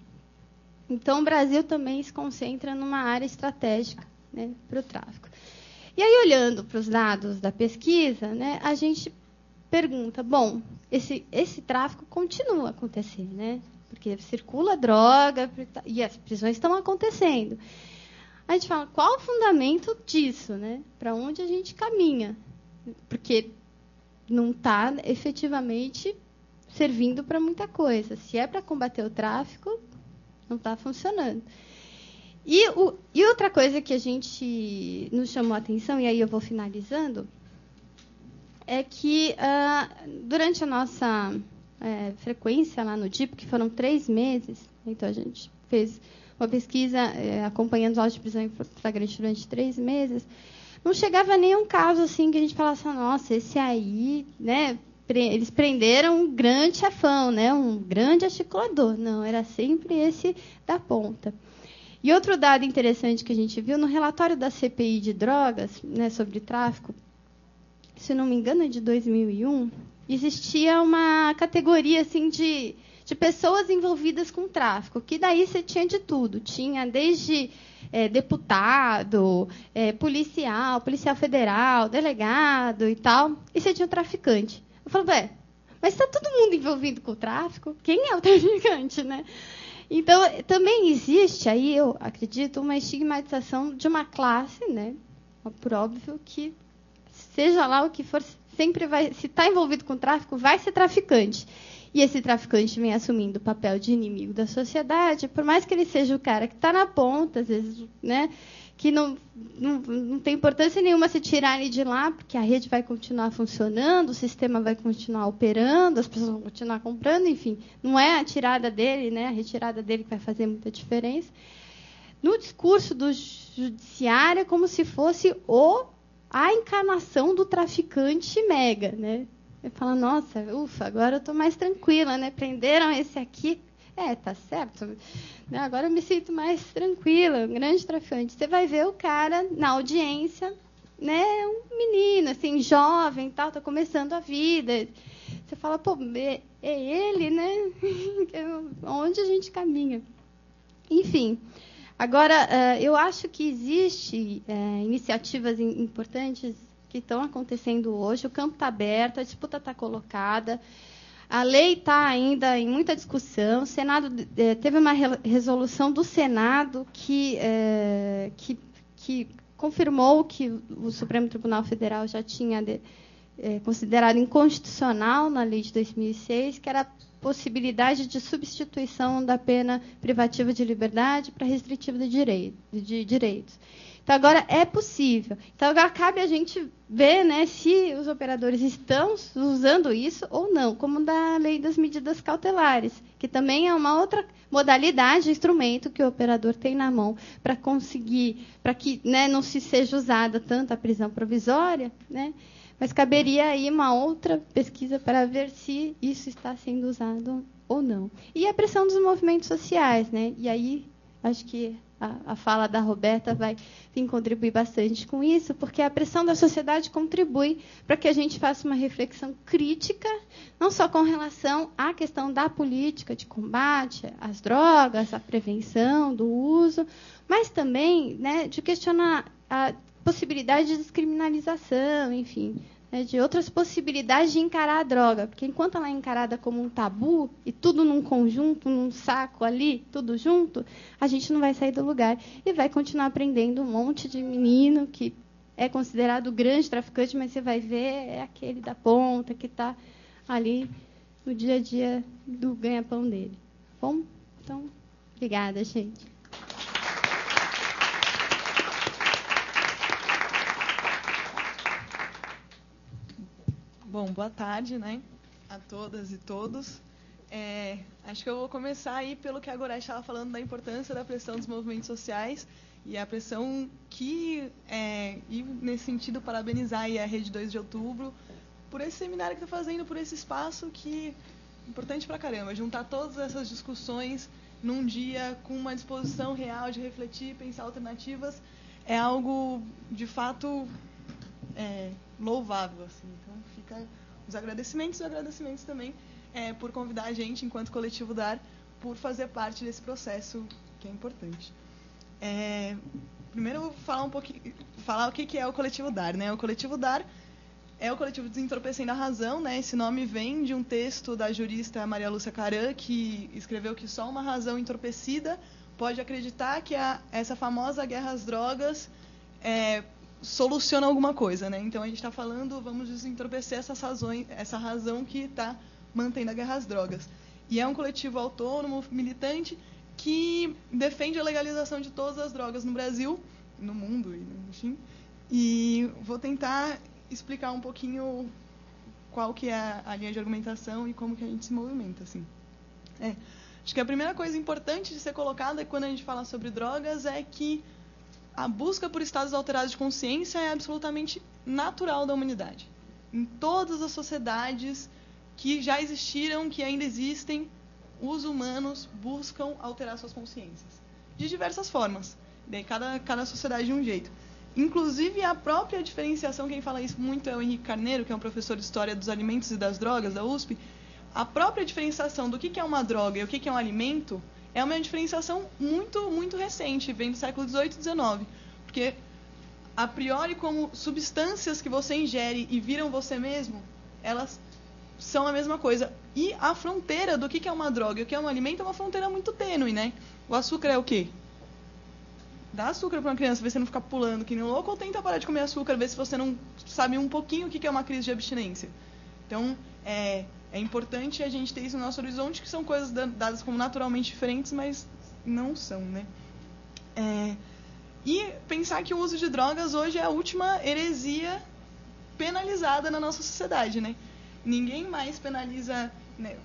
Então, o Brasil também se concentra numa área estratégica, né, para o tráfico. E aí, olhando para os dados da pesquisa, né, a gente pergunta, bom, esse tráfico continua a acontecer, né, porque circula droga e as prisões estão acontecendo. A gente fala, qual o fundamento disso, né? Para onde a gente caminha? Porque não está efetivamente servindo para muita coisa. Se é para combater o tráfico, não está funcionando. E outra coisa que a gente nos chamou a atenção, e aí eu vou finalizando, é que durante a nossa frequência lá no DIP, que foram 3 meses, então a gente fez uma pesquisa acompanhando os autos de prisão em flagrante durante 3 meses, não chegava nenhum caso assim que a gente falasse, nossa, esse aí, né, eles prenderam um grande chefão, né, um grande articulador. Não, era sempre esse da ponta. E outro dado interessante que a gente viu no relatório da CPI de drogas, né, sobre tráfico, se não me engano é de 2001, existia uma categoria assim de pessoas envolvidas com tráfico, que daí você tinha de tudo. Tinha desde deputado, policial federal, delegado e tal, e você tinha o traficante. Eu falo, mas está todo mundo envolvido com o tráfico? Quem é o traficante, né? Então, também existe aí, eu acredito, uma estigmatização de uma classe, né? Por óbvio que, seja lá o que for, sempre vai, se está envolvido com o tráfico, vai ser traficante. E esse traficante vem assumindo o papel de inimigo da sociedade, por mais que ele seja o cara que está na ponta, às vezes, né, que não tem importância nenhuma se tirar ele de lá, porque a rede vai continuar funcionando, o sistema vai continuar operando, as pessoas vão continuar comprando, enfim. Não é a tirada dele, né, a retirada dele que vai fazer muita diferença. No discurso do judiciário, é como se fosse a encarnação do traficante mega, né? Eu falo, nossa, ufa, agora eu estou mais tranquila, né? Prenderam esse aqui. Tá certo. Agora eu me sinto mais tranquila, um grande traficante. Você vai ver o cara na audiência, né? Um menino, assim, jovem, tal, está começando a vida. Você fala, pô, é ele, né? Onde a gente caminha? Enfim. Agora, eu acho que existe iniciativas importantes que estão acontecendo hoje. O campo está aberto, a disputa está colocada, a lei está ainda em muita discussão. O Senado teve uma resolução do Senado que confirmou que o Supremo Tribunal Federal já tinha considerado inconstitucional na lei de 2006, que era a possibilidade de substituição da pena privativa de liberdade para restritiva de direitos. Então, agora é possível. Então, agora cabe a gente ver, né, se os operadores estão usando isso ou não, como da lei das medidas cautelares, que também é uma outra modalidade, instrumento que o operador tem na mão para conseguir, para que, né, não se seja usada tanto a prisão provisória, né, mas caberia aí uma outra pesquisa para ver se isso está sendo usado ou não. E a pressão dos movimentos sociais, né? E aí, acho que a fala da Roberta vai vir contribuir bastante com isso, porque a pressão da sociedade contribui para que a gente faça uma reflexão crítica, não só com relação à questão da política de combate às drogas, à prevenção do uso, mas também, né, de questionar a possibilidade de descriminalização, enfim, né, de outras possibilidades de encarar a droga, porque enquanto ela é encarada como um tabu e tudo num conjunto, num saco ali, tudo junto, a gente não vai sair do lugar e vai continuar aprendendo um monte de menino que é considerado grande traficante, mas você vai ver é aquele da ponta que está ali no dia a dia do ganha-pão dele. Bom, então, obrigada, gente. Bom, boa tarde, né, a todas e todos. Acho que eu vou começar aí pelo que a Gorete estava falando da importância da pressão dos movimentos sociais e a pressão que, e nesse sentido, parabenizar aí a Rede 2 de Outubro por esse seminário que está fazendo, por esse espaço que é importante pra caramba, juntar todas essas discussões num dia com uma disposição real de refletir, pensar alternativas, é algo, de fato, louvável, assim. Então, fica os agradecimentos e agradecimentos também por convidar a gente, enquanto Coletivo DAR, por fazer parte desse processo que é importante. Primeiro, eu vou falar o que é o Coletivo DAR, né? O Coletivo DAR é o Coletivo Desentorpecendo a Razão, né? Esse nome vem de um texto da jurista Maria Lúcia Caran, que escreveu que só uma razão entorpecida pode acreditar que essa famosa guerra às drogas soluciona alguma coisa, né? Então a gente está falando, vamos desentorpecer essa razão que está mantendo a guerra às drogas. E é um coletivo autônomo, militante, que defende a legalização de todas as drogas no Brasil, no mundo, enfim. E vou tentar explicar um pouquinho qual que é a linha de argumentação e como que a gente se movimenta, assim. Acho que a primeira coisa importante de ser colocada quando a gente fala sobre drogas é que a busca por estados alterados de consciência é absolutamente natural da humanidade. Em todas as sociedades que já existiram, que ainda existem, os humanos buscam alterar suas consciências. De diversas formas. Daí cada sociedade de um jeito. Inclusive, a própria diferenciação, quem fala isso muito é o Henrique Carneiro, que é um professor de História dos Alimentos e das Drogas, da USP. A própria diferenciação do que é uma droga e o que é um alimento é uma diferenciação muito, muito recente, vem do século XVIII e XIX. Porque, a priori, como substâncias que você ingere e viram você mesmo, elas são a mesma coisa. E a fronteira do que é uma droga e o que é um alimento é uma fronteira muito tênue, né? O açúcar é o quê? Dá açúcar para uma criança, ver se você não ficar pulando que nem louco, ou tenta parar de comer açúcar, ver se você não sabe um pouquinho o que é uma crise de abstinência. Então, é importante a gente ter isso no nosso horizonte, que são coisas dadas como naturalmente diferentes, mas não são, né? E pensar que o uso de drogas hoje é a última heresia penalizada na nossa sociedade, né? Ninguém mais penaliza, né?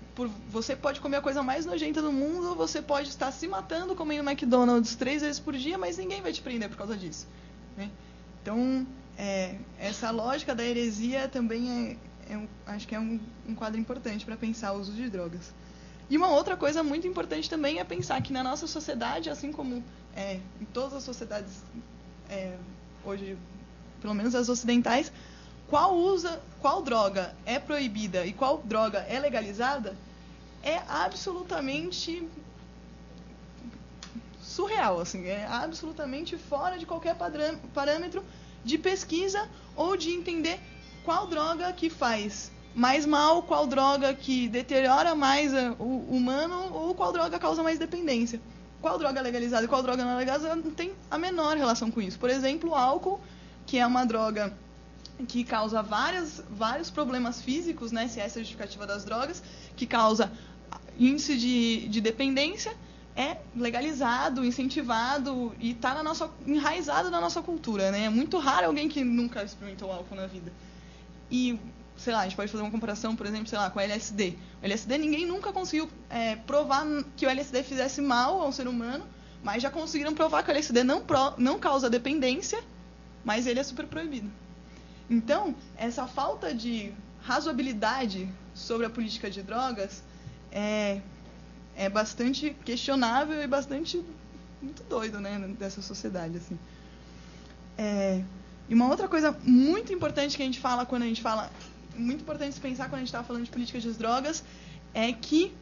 Você pode comer a coisa mais nojenta do mundo, você pode estar se matando comendo McDonald's 3 vezes por dia, mas ninguém vai te prender por causa disso, né? Então, essa lógica da heresia também acho que é um quadro importante para pensar o uso de drogas. E uma outra coisa muito importante também é pensar que na nossa sociedade, assim como em todas as sociedades hoje, pelo menos as ocidentais, qual droga é proibida e qual droga é legalizada é absolutamente surreal, assim, é absolutamente fora de qualquer parâmetro de pesquisa ou de entender qual droga que faz mais mal, qual droga que deteriora mais o humano ou qual droga causa mais dependência. Qual droga é legalizada e qual droga não é legalizada não tem a menor relação com isso. Por exemplo, o álcool, que é uma droga que causa vários problemas físicos, né, se essa é a justificativa das drogas, que causa índice de dependência, é legalizado, incentivado e está enraizado na nossa cultura, né? É muito raro alguém que nunca experimentou álcool na vida. E, sei lá, a gente pode fazer uma comparação, por exemplo, sei lá, com o LSD. O LSD, ninguém nunca conseguiu provar que o LSD fizesse mal ao ser humano, mas já conseguiram provar que o LSD não causa dependência, mas ele é super proibido. Então, essa falta de razoabilidade sobre a política de drogas é bastante questionável e bastante muito doido, né, dessa sociedade, assim. E uma outra coisa muito importante que a gente fala quando a gente fala, muito importante se pensar quando a gente está falando de políticas de drogas, é que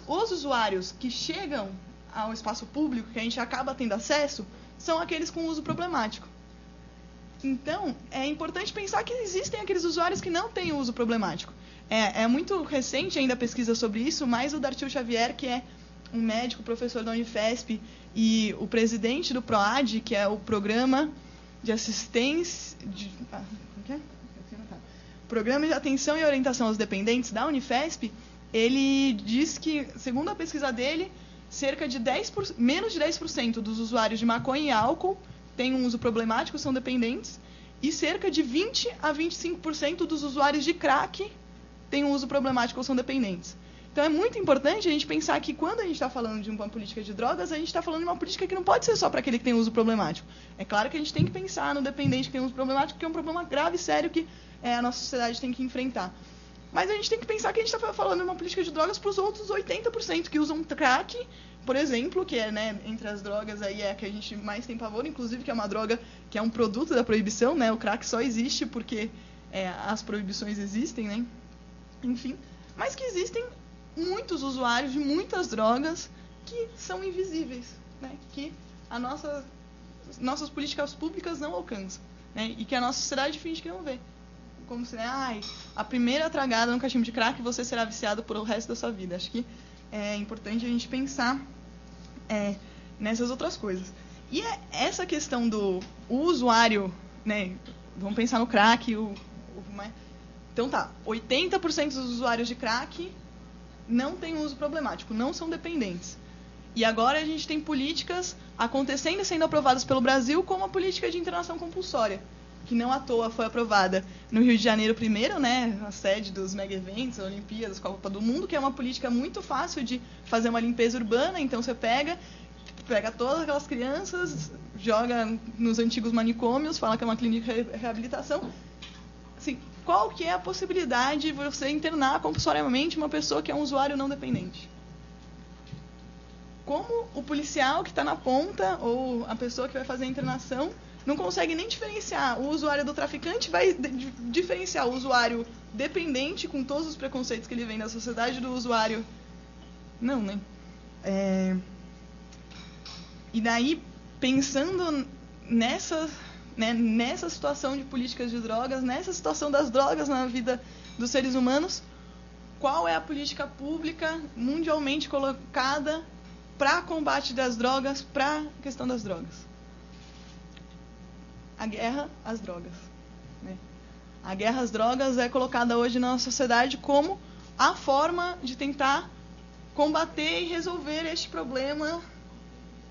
os usuários que chegam ao espaço público, que a gente acaba tendo acesso, são aqueles com uso problemático. Então, é importante pensar que existem aqueles usuários que não têm uso problemático. É muito recente ainda a pesquisa sobre isso, mas o Dartil Xavier, que é um médico, professor da Unifesp, e o presidente do PROAD, que é o Programa de Assistência... Programa de Atenção e Orientação aos Dependentes da Unifesp, ele diz que, segundo a pesquisa dele, cerca de menos de 10% dos usuários de maconha e álcool têm um uso problemático, são dependentes, e cerca de 20 a 25% dos usuários de crack têm um uso problemático ou são dependentes. Então é muito importante a gente pensar que quando a gente está falando de uma política de drogas, a gente está falando de uma política que não pode ser só para aquele que tem uso problemático. É claro que a gente tem que pensar no dependente que tem uso problemático, que é um problema grave e sério que a nossa sociedade tem que enfrentar. Mas a gente tem que pensar que a gente está falando de uma política de drogas para os outros 80% que usam crack, por exemplo, que é, né, entre as drogas aí é a que a gente mais tem pavor, inclusive que é uma droga que é um produto da proibição, né? O crack só existe porque as proibições existem, né? Enfim, mas que existem muitos usuários de muitas drogas que são invisíveis, né? Que nossas políticas públicas não alcançam, né? E que a nossa sociedade finge que não vê. Como se, a primeira tragada no cachimbo de crack, você será viciado por o resto da sua vida. Acho que é importante a gente pensar nessas outras coisas. E essa questão do usuário, né? Vamos pensar no crack. Então tá, 80% dos usuários de crack não têm uso problemático, não são dependentes. E agora a gente tem políticas acontecendo e sendo aprovadas pelo Brasil, como a política de internação compulsória, que não à toa foi aprovada no Rio de Janeiro primeiro, né, a sede dos mega eventos, Olimpíadas, Copa do Mundo, que é uma política muito fácil de fazer uma limpeza urbana. Então você pega todas aquelas crianças, joga nos antigos manicômios, fala que é uma clínica de reabilitação. Assim, qual que é a possibilidade de você internar compulsoriamente uma pessoa que é um usuário não dependente? Como o policial que está na ponta, ou a pessoa que vai fazer a internação, não consegue nem diferenciar o usuário do traficante, vai diferenciar o usuário dependente, com todos os preconceitos que ele vem da sociedade, do usuário... Não, né? E daí, pensando nessa situação de políticas de drogas, nessa situação das drogas na vida dos seres humanos, qual é a política pública mundialmente colocada para combate das drogas, para a questão das drogas? A guerra às drogas, né? A guerra às drogas é colocada hoje na nossa sociedade como a forma de tentar combater e resolver este problema,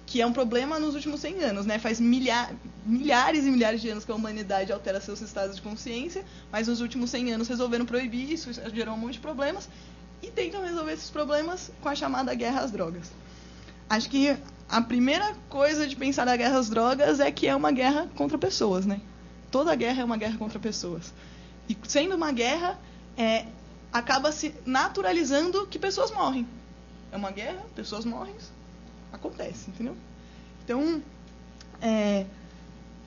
que é um problema nos últimos 100 anos, né? Faz milhares e milhares de anos que a humanidade altera seus estados de consciência, mas nos últimos 100 anos resolveram proibir isso, gerou um monte de problemas, e tentam resolver esses problemas com a chamada guerra às drogas. Acho que a primeira coisa de pensar na guerra às drogas é que é uma guerra contra pessoas, né? Toda guerra é uma guerra contra pessoas. E sendo uma guerra, acaba se naturalizando que pessoas morrem. É uma guerra, pessoas morrem, acontece, entendeu? Então,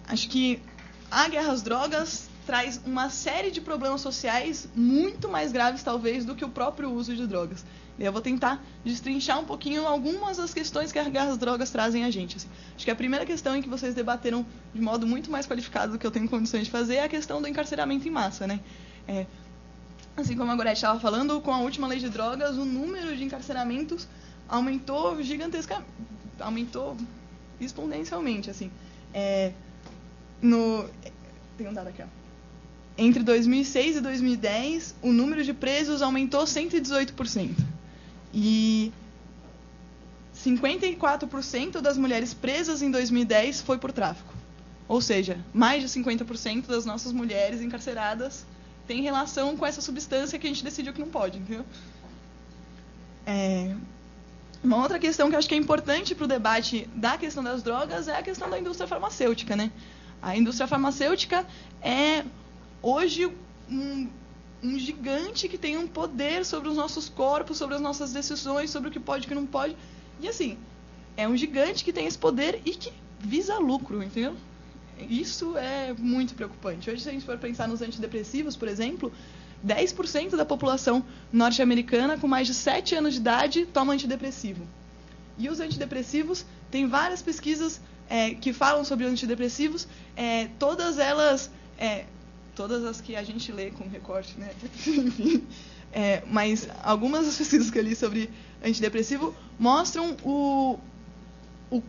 acho que a guerra às drogas traz uma série de problemas sociais muito mais graves, talvez, do que o próprio uso de drogas. Eu vou tentar destrinchar um pouquinho algumas das questões que a guerra às drogas trazem a gente. Assim. Acho que a primeira questão em que vocês debateram de modo muito mais qualificado do que eu tenho condições de fazer é a questão do encarceramento em massa, né? Assim como a Gorete estava falando, com a última lei de drogas, o número de encarceramentos aumentou gigantescamente, aumentou exponencialmente, assim. Tem um dado aqui, ó. Entre 2006 e 2010, o número de presos aumentou 118%. E 54% das mulheres presas em 2010 foi por tráfico. Ou seja, mais de 50% das nossas mulheres encarceradas têm relação com essa substância que a gente decidiu que não pode, entendeu? Uma outra questão que eu acho que é importante para o debate da questão das drogas é a questão da indústria farmacêutica, né? A indústria farmacêutica é, hoje, um gigante que tem um poder sobre os nossos corpos, sobre as nossas decisões, sobre o que pode e o que não pode. E assim, é um gigante que tem esse poder e que visa lucro, entendeu? Isso é muito preocupante. Hoje, se a gente for pensar nos antidepressivos, por exemplo, 10% da população norte-americana com mais de 7 anos de idade toma antidepressivo. E os antidepressivos, tem várias pesquisas que falam sobre antidepressivos, todas elas... todas as que a gente lê com recorte, né? Enfim, mas algumas das pesquisas que eu li sobre antidepressivo mostram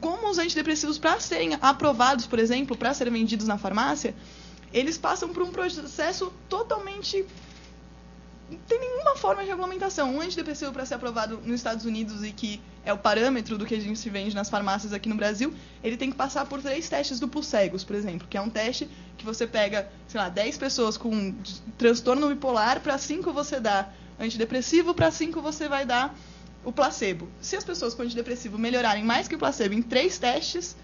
como os antidepressivos, para serem aprovados, por exemplo, para serem vendidos na farmácia, eles passam por um processo totalmente... Não tem nenhuma forma de regulamentação. Um antidepressivo, para ser aprovado nos Estados Unidos, e que é o parâmetro do que a gente se vende nas farmácias aqui no Brasil, ele tem que passar por 3 testes duplos cegos, por exemplo, que é um teste que você pega, sei lá, 10 pessoas com transtorno bipolar, para 5 você dá antidepressivo, para 5 você vai dar o placebo. Se as pessoas com antidepressivo melhorarem mais que o placebo em 3 testes,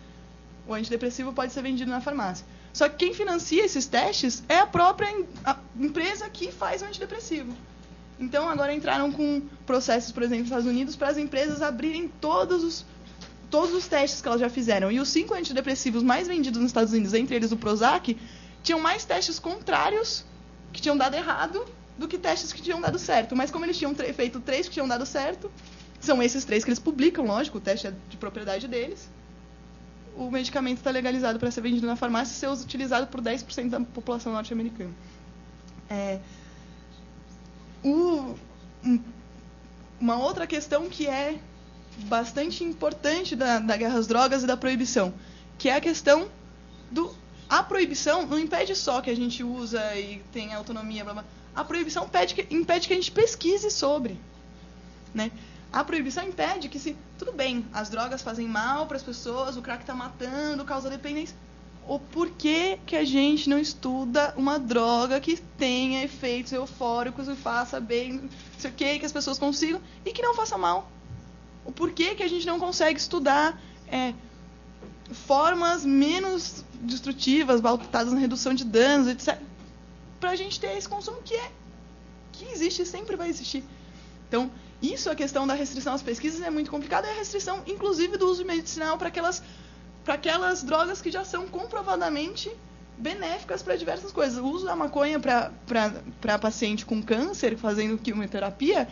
o antidepressivo pode ser vendido na farmácia. Só que quem financia esses testes é a própria empresa que faz o antidepressivo. Então, agora entraram com processos, por exemplo, nos Estados Unidos, para as empresas abrirem todos os testes que elas já fizeram. E os 5 antidepressivos mais vendidos nos Estados Unidos, entre eles o Prozac, tinham mais testes contrários, que tinham dado errado, do que testes que tinham dado certo. Mas como eles tinham feito 3 que tinham dado certo, são esses 3 que eles publicam, lógico, o teste é de propriedade deles, o medicamento está legalizado para ser vendido na farmácia e ser utilizado por 10% da população norte-americana. Uma outra questão que é bastante importante da guerra às drogas e da proibição, que é a questão a proibição não impede só que a gente usa e tenha autonomia, blá, blá. A proibição impede que a gente pesquise sobre, né? A proibição impede que tudo bem, as drogas fazem mal para as pessoas, o crack está matando, causa dependência. O porquê que a gente não estuda uma droga que tenha efeitos eufóricos e faça bem, não sei o que as pessoas consigam, e que não faça mal? O porquê que a gente não consegue estudar formas menos destrutivas, pautadas na redução de danos, etc., para a gente ter esse consumo que existe e sempre vai existir. Então, a questão da restrição às pesquisas é muito complicada, e a restrição, inclusive, do uso medicinal para aquelas drogas que já são comprovadamente benéficas para diversas coisas. O uso da maconha para paciente com câncer, fazendo quimioterapia,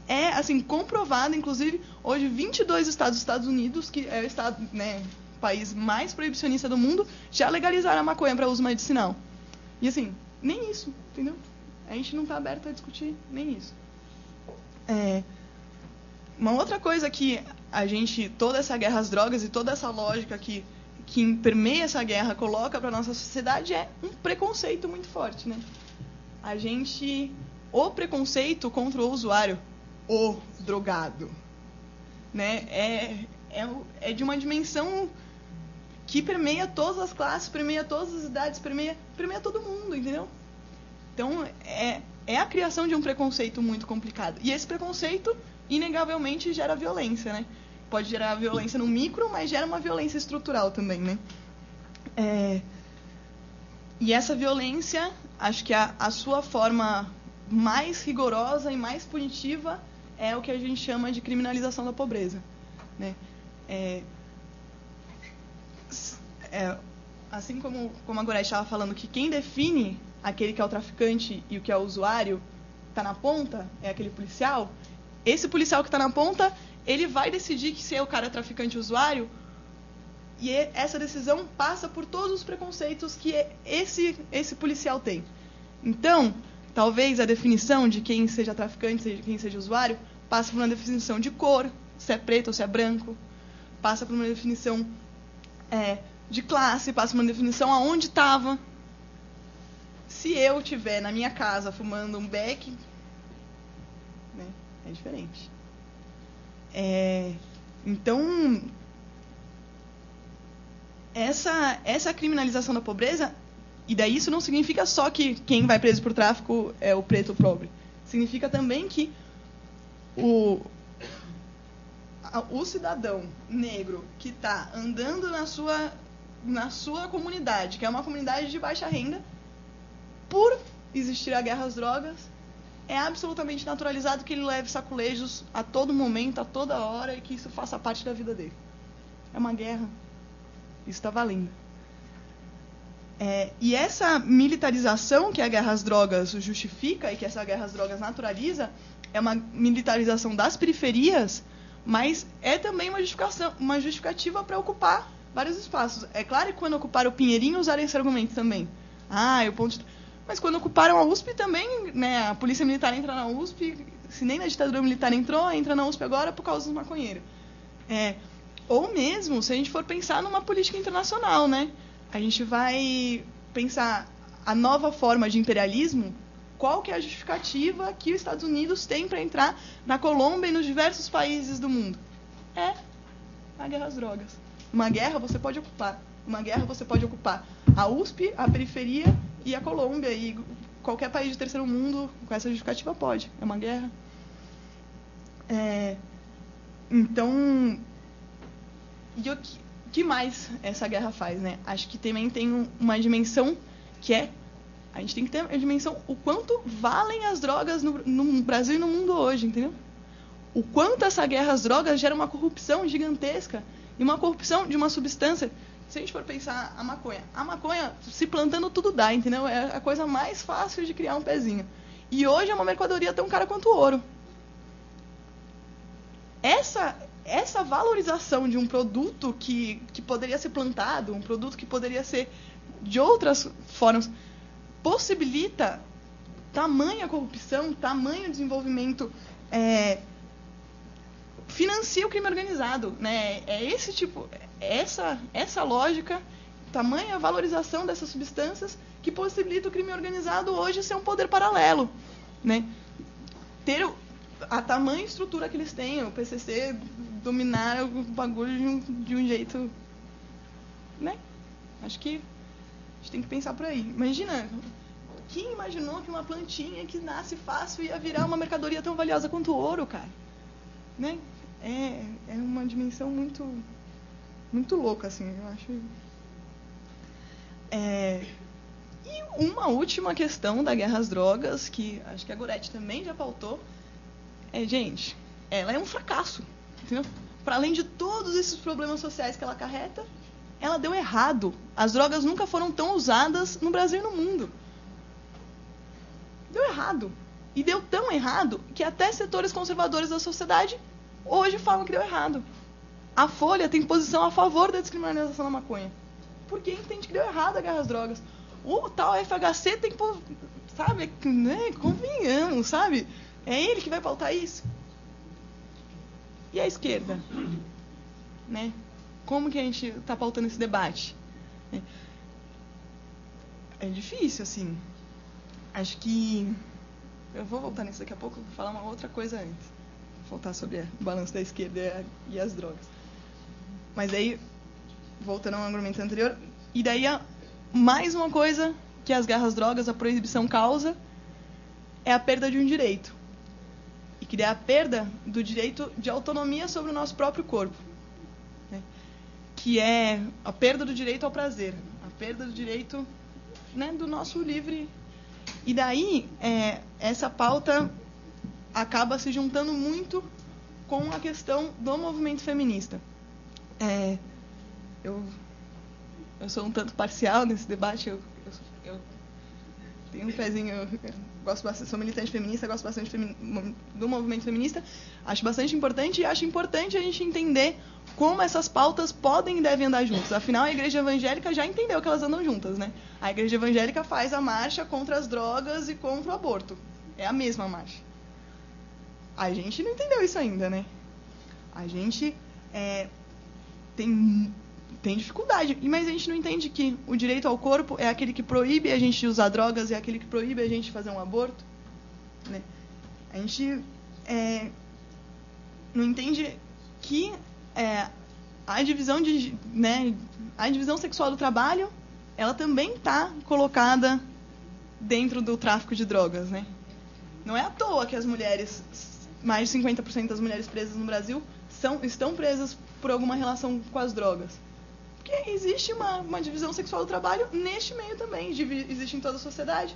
é assim, comprovado. Inclusive, hoje, 22 estados dos Estados Unidos, que é o estado, né, país mais proibicionista do mundo, já legalizaram a maconha para uso medicinal. E assim, nem isso, entendeu? A gente não está aberto a discutir nem isso. Uma outra coisa que toda essa guerra às drogas e toda essa lógica que permeia essa guerra coloca para a nossa sociedade é um preconceito muito forte, né? O preconceito contra o usuário, o drogado, né? É de uma dimensão que permeia todas as classes, permeia todas as idades, permeia todo mundo, entendeu? Então, é a criação de um preconceito muito complicado. E esse preconceito, inegavelmente, gera violência, né? Pode gerar violência no micro, mas gera uma violência estrutural também, né? E essa violência, acho que a sua forma mais rigorosa e mais punitiva é o que a gente chama de criminalização da pobreza, né? Assim como a Gorete estava falando, que quem define aquele que é o traficante e o que é o usuário está na ponta, é aquele policial. Esse policial que está na ponta, ele vai decidir que se é o cara traficante ou usuário, e essa decisão passa por todos os preconceitos que esse policial tem. Então, talvez a definição de quem seja traficante, quem seja usuário, passa por uma definição de cor, se é preto ou se é branco, passa por uma definição de classe, passa por uma definição aonde estava. Se eu estiver na minha casa fumando um beck, né, é diferente. Então, essa criminalização da pobreza, e daí isso não significa só que quem vai preso por tráfico é o preto ou pobre. Significa também que o cidadão negro que está andando na sua comunidade, que é uma comunidade de baixa renda, por existir a guerra às drogas, é absolutamente naturalizado que ele leve sacolejos a todo momento, a toda hora, e que isso faça parte da vida dele. É uma guerra. Isso está valendo. E essa militarização que a guerra às drogas justifica e que essa guerra às drogas naturaliza é uma militarização das periferias, mas é também uma justificativa para ocupar vários espaços. É claro que quando ocuparam o Pinheirinho usaram esse argumento também. O ponto de... Mas quando ocuparam a USP também, né, a polícia militar entra na USP, se nem na ditadura militar entra na USP agora por causa dos maconheiros. Ou mesmo, se a gente for pensar numa política internacional, né? A gente vai pensar a nova forma de imperialismo, qual que é a justificativa que os Estados Unidos têm para entrar na Colômbia e nos diversos países do mundo? É a guerra às drogas. Uma guerra você pode ocupar. Uma guerra você pode ocupar a USP, a periferia e a Colômbia. E qualquer país de terceiro mundo com essa justificativa pode. É uma guerra. Então, e o que mais essa guerra faz, né? Acho que também tem uma dimensão que a gente tem que ter a dimensão o quanto valem as drogas no Brasil e no mundo hoje, entendeu? O quanto essa guerra às drogas gera uma corrupção gigantesca e uma corrupção de uma substância. Se a gente for pensar a maconha se plantando tudo dá, entendeu? É a coisa mais fácil de criar um pezinho. E hoje é uma mercadoria tão cara quanto o ouro. Essa valorização de um produto que poderia ser plantado, um produto que poderia ser de outras formas, possibilita tamanha corrupção, tamanho desenvolvimento, financia o crime organizado, né? Essa lógica, tamanha valorização dessas substâncias que possibilita o crime organizado hoje ser um poder paralelo, né? Ter a tamanha estrutura que eles têm, o PCC dominar o bagulho de um jeito, né? Acho que a gente tem que pensar por aí. Imagina, quem imaginou que uma plantinha que nasce fácil ia virar uma mercadoria tão valiosa quanto o ouro, cara? Né? É uma dimensão muito, muito louca, assim, eu acho. E uma última questão da guerra às drogas, que acho que a Goretti também já pautou, gente, ela é um fracasso, entendeu? Para além de todos esses problemas sociais que ela acarreta, ela deu errado. As drogas nunca foram tão usadas no Brasil e no mundo. Deu errado. E deu tão errado que até setores conservadores da sociedade hoje falam que deu errado. A Folha tem posição a favor da descriminalização da maconha, porque entende que deu errado a guerra às drogas. O tal FHC tem, sabe, né, convenhamos, sabe? É ele que vai pautar isso. E a esquerda? Né? Como que a gente está pautando esse debate? É difícil, assim. Acho que... Eu vou voltar nisso daqui a pouco, vou falar uma outra coisa antes. Vou voltar sobre o balanço da esquerda e as drogas. Mas aí, voltando ao argumento anterior, e daí mais uma coisa que as guerras às drogas, a proibição causa, é a perda de um direito. E que é a perda do direito de autonomia sobre o nosso próprio corpo, né? Que é a perda do direito ao prazer, a perda do direito, né, do nosso livre. E daí, essa pauta acaba se juntando muito com a questão do movimento feminista. Eu sou um tanto parcial nesse debate, eu tenho um pezinho, eu gosto bastante, sou militante feminista, gosto bastante do movimento feminista, acho bastante importante e acho importante a gente entender como essas pautas podem e devem andar juntas. Afinal, a igreja evangélica já entendeu que elas andam juntas, né? A igreja evangélica faz a marcha contra as drogas e contra o aborto. É a mesma marcha. A gente não entendeu isso ainda, né? A gente tem dificuldade, mas a gente não entende que o direito ao corpo é aquele que proíbe a gente de usar drogas, é aquele que proíbe a gente de fazer um aborto, né? A gente não entende que a divisão a divisão sexual do trabalho, ela também está colocada dentro do tráfico de drogas, né? Não é à toa que as mulheres, mais de 50% das mulheres presas no Brasil estão presas por alguma relação com as drogas. Porque existe uma divisão sexual do trabalho neste meio também, existe em toda a sociedade.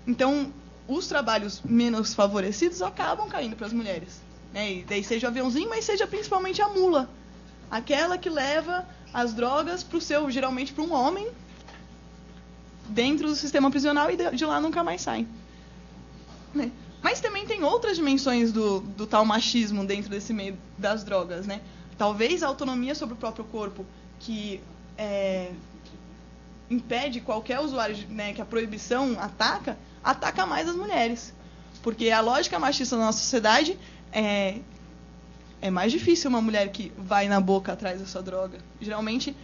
Então, os trabalhos menos favorecidos acabam caindo para as mulheres, né? E daí seja o aviãozinho, mas seja principalmente a mula, aquela que leva as drogas geralmente para um homem, dentro do sistema prisional, e de lá nunca mais saem, né? Mas também tem outras dimensões do tal machismo dentro desse meio das drogas, né? Talvez a autonomia sobre o próprio corpo, que impede qualquer usuário, né, que a proibição ataca mais as mulheres. Porque a lógica machista da nossa sociedade é mais difícil uma mulher que vai na boca atrás da sua droga. Geralmente,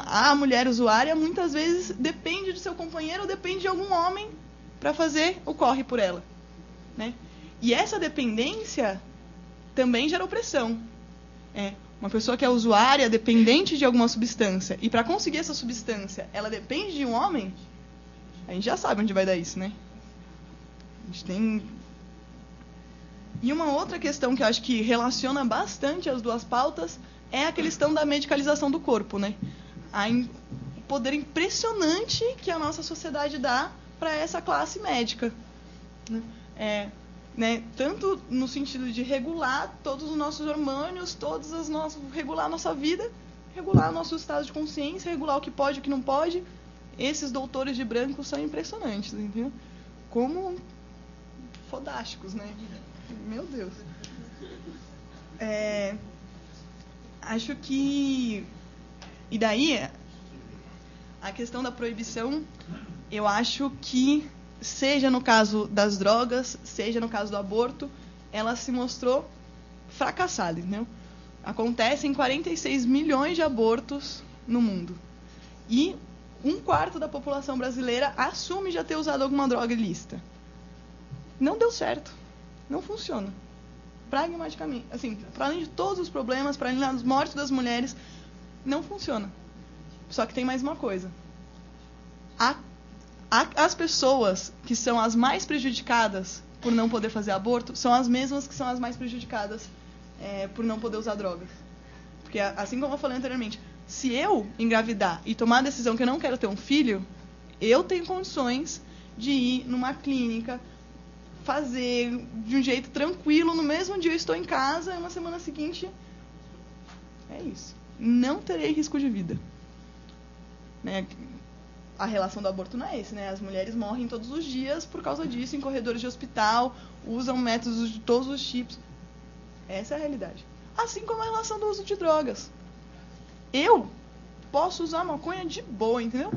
a mulher usuária, muitas vezes, depende do seu companheiro ou depende de algum homem para fazer o corre por ela, né? E essa dependência também gera opressão. Uma pessoa que é usuária, dependente de alguma substância, e para conseguir essa substância, ela depende de um homem, a gente já sabe onde vai dar isso, né? A gente tem... E uma outra questão que eu acho que relaciona bastante as duas pautas é a questão da medicalização do corpo, né? O poder impressionante que a nossa sociedade dá para essa classe médica, né? Tanto no sentido de regular todos os nossos hormônios, regular a nossa vida, regular o nosso estado de consciência, regular o que pode e o que não pode. Esses doutores de branco são impressionantes, entendeu? Como fodásticos, né? Meu Deus. Acho que... E daí, a questão da proibição, eu acho que, seja no caso das drogas, seja no caso do aborto, ela se mostrou fracassada, entendeu? Acontecem 46 milhões de abortos no mundo. E 1/4 da população brasileira assume já ter usado alguma droga ilícita. Não deu certo. Não funciona. Pragmaticamente. Assim, para além de todos os problemas, para além das mortes das mulheres, não funciona. Só que tem mais uma coisa. As pessoas que são as mais prejudicadas por não poder fazer aborto são as mesmas que são as mais prejudicadas por não poder usar drogas. Porque, assim como eu falei anteriormente, se eu engravidar e tomar a decisão que eu não quero ter um filho, eu tenho condições de ir numa clínica, fazer de um jeito tranquilo, no mesmo dia eu estou em casa, e na semana seguinte, é isso. Não terei risco de vida. Né? A relação do aborto não é esse, né? As mulheres morrem todos os dias por causa disso, em corredores de hospital, usam métodos de todos os tipos. Essa é a realidade. Assim como a relação do uso de drogas. Eu posso usar maconha de boa, entendeu?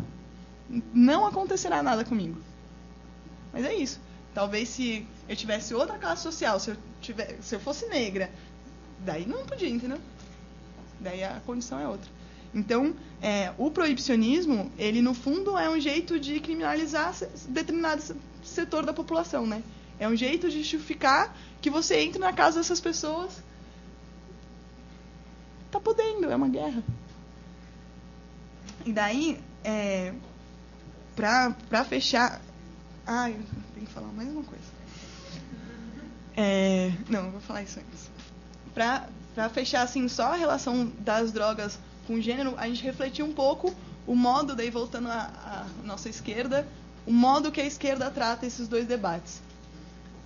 Não acontecerá nada comigo. Mas é isso. Talvez se eu tivesse outra classe social, se eu fosse negra, daí não podia, entendeu? Daí a condição é outra. Então, o proibicionismo, ele no fundo é um jeito de criminalizar determinado setor da população, né? É um jeito de justificar que você entre na casa dessas pessoas. Tá podendo, é uma guerra. E daí, pra fechar... Ai, eu tenho que falar mais uma coisa. Não, eu vou falar isso antes. Pra fechar assim, só a relação das drogas com o gênero, a gente refletiu um pouco o modo, daí voltando à nossa esquerda, o modo que a esquerda trata esses dois debates.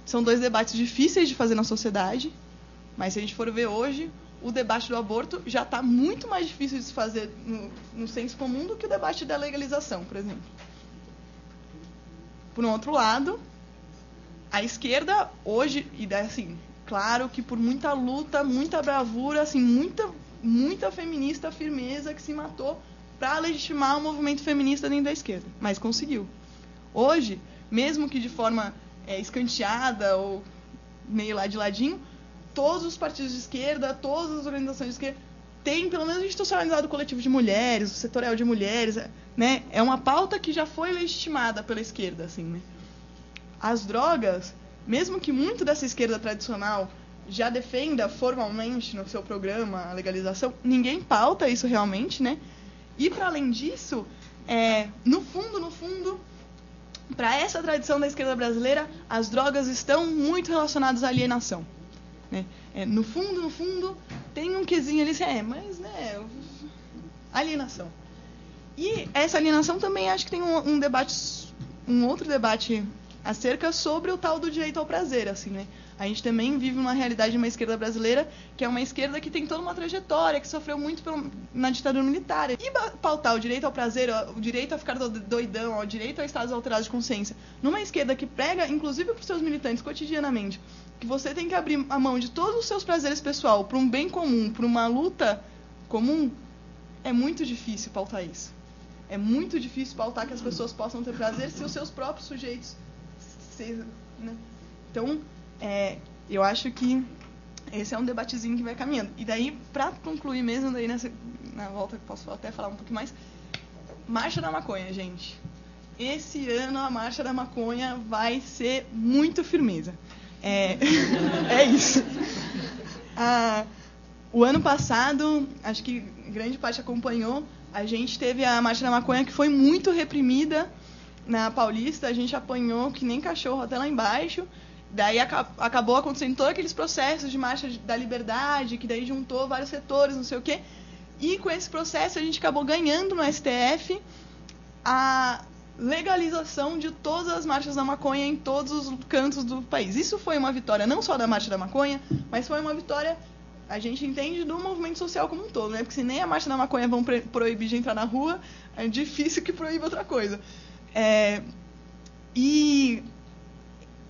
São dois debates difíceis de fazer na sociedade, mas se a gente for ver hoje, o debate do aborto já está muito mais difícil de se fazer no senso comum do que o debate da legalização, por exemplo. Por um outro lado, a esquerda hoje, e daí assim, claro que por muita luta, muita bravura, assim, muita feminista firmeza que se matou para legitimar o movimento feminista dentro da esquerda, mas conseguiu. Hoje, mesmo que de forma escanteada ou meio lá de ladinho, todos os partidos de esquerda, todas as organizações de esquerda têm pelo menos institucionalizado o coletivo de mulheres, o setorial de mulheres, né? É uma pauta que já foi legitimada pela esquerda, assim, né? As drogas, mesmo que muito dessa esquerda tradicional já defenda formalmente no seu programa a legalização, ninguém pauta isso realmente, né? E, para além disso, no fundo, para essa tradição da esquerda brasileira, as drogas estão muito relacionadas à alienação. Né? No fundo, tem um quesinho ali, mas, né, alienação. E essa alienação também acho que tem um outro debate acerca sobre o tal do direito ao prazer, assim, né? A gente também vive uma realidade de uma esquerda brasileira que é uma esquerda que tem toda uma trajetória, que sofreu muito na ditadura militar. E pautar o direito ao prazer, o direito a ficar doidão, o direito a estados alterados de consciência, numa esquerda que prega, inclusive para os seus militantes cotidianamente, que você tem que abrir a mão de todos os seus prazeres pessoal para um bem comum, para uma luta comum, é muito difícil pautar isso. É muito difícil pautar que as pessoas possam ter prazer se os seus próprios sujeitos... né? Então, eu acho que esse é um debatezinho que vai caminhando. E daí, para concluir mesmo, daí na volta, posso até falar um pouquinho mais, Marcha da Maconha, gente. Esse ano a Marcha da Maconha vai ser muito firmeza. É isso. O ano passado, acho que grande parte acompanhou, a gente teve a Marcha da Maconha que foi muito reprimida na Paulista, a gente apanhou que nem cachorro até lá embaixo. Daí acabou acontecendo todos aqueles processos de Marcha da Liberdade, que daí juntou vários setores, não sei o quê. E com esse processo a gente acabou ganhando no STF a legalização de todas as marchas da maconha em todos os cantos do país. Isso foi uma vitória não só da Marcha da Maconha, mas foi uma vitória, a gente entende, do movimento social como um todo, né? Porque se nem a Marcha da Maconha vão proibir de entrar na rua, é difícil que proíba outra coisa. E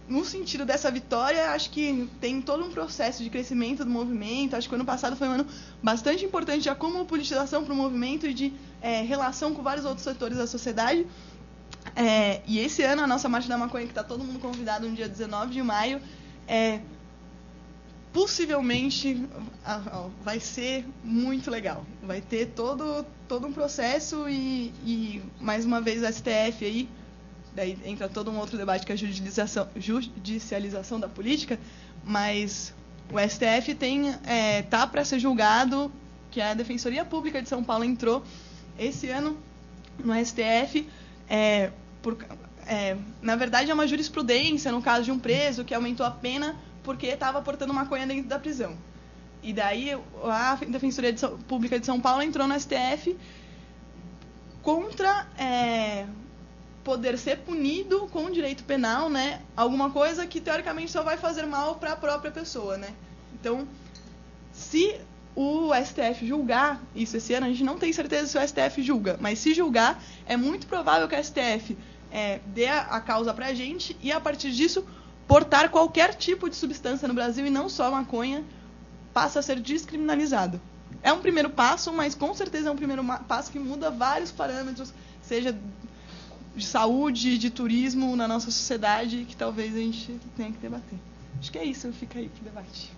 no sentido dessa vitória, acho que tem todo um processo de crescimento do movimento. Acho que o ano passado foi um ano bastante importante já como politização para o movimento e de relação com vários outros setores da sociedade. E esse ano a nossa Marcha da Maconha, que está todo mundo convidado no dia 19 de maio, possivelmente vai ser muito legal. Vai ter todo um processo e mais uma vez, a STF aí, daí entra todo um outro debate que é a judicialização da política, mas o STF tá para ser julgado, que a Defensoria Pública de São Paulo entrou esse ano no STF, na verdade é uma jurisprudência no caso de um preso que aumentou a pena porque estava portando maconha dentro da prisão. E daí a Defensoria Pública de São Paulo entrou no STF contra poder ser punido com direito penal, né? Alguma coisa que teoricamente só vai fazer mal para a própria pessoa, né? Então, se o STF julgar isso esse ano, a gente não tem certeza se o STF julga, mas se julgar, é muito provável que o STF dê a causa para a gente e, a partir disso, portar qualquer tipo de substância no Brasil, e não só maconha, passa a ser descriminalizado. É um primeiro passo, mas com certeza é um primeiro passo que muda vários parâmetros, seja de saúde, de turismo na nossa sociedade, que talvez a gente tenha que debater. Acho que é isso, fica aí para o debate.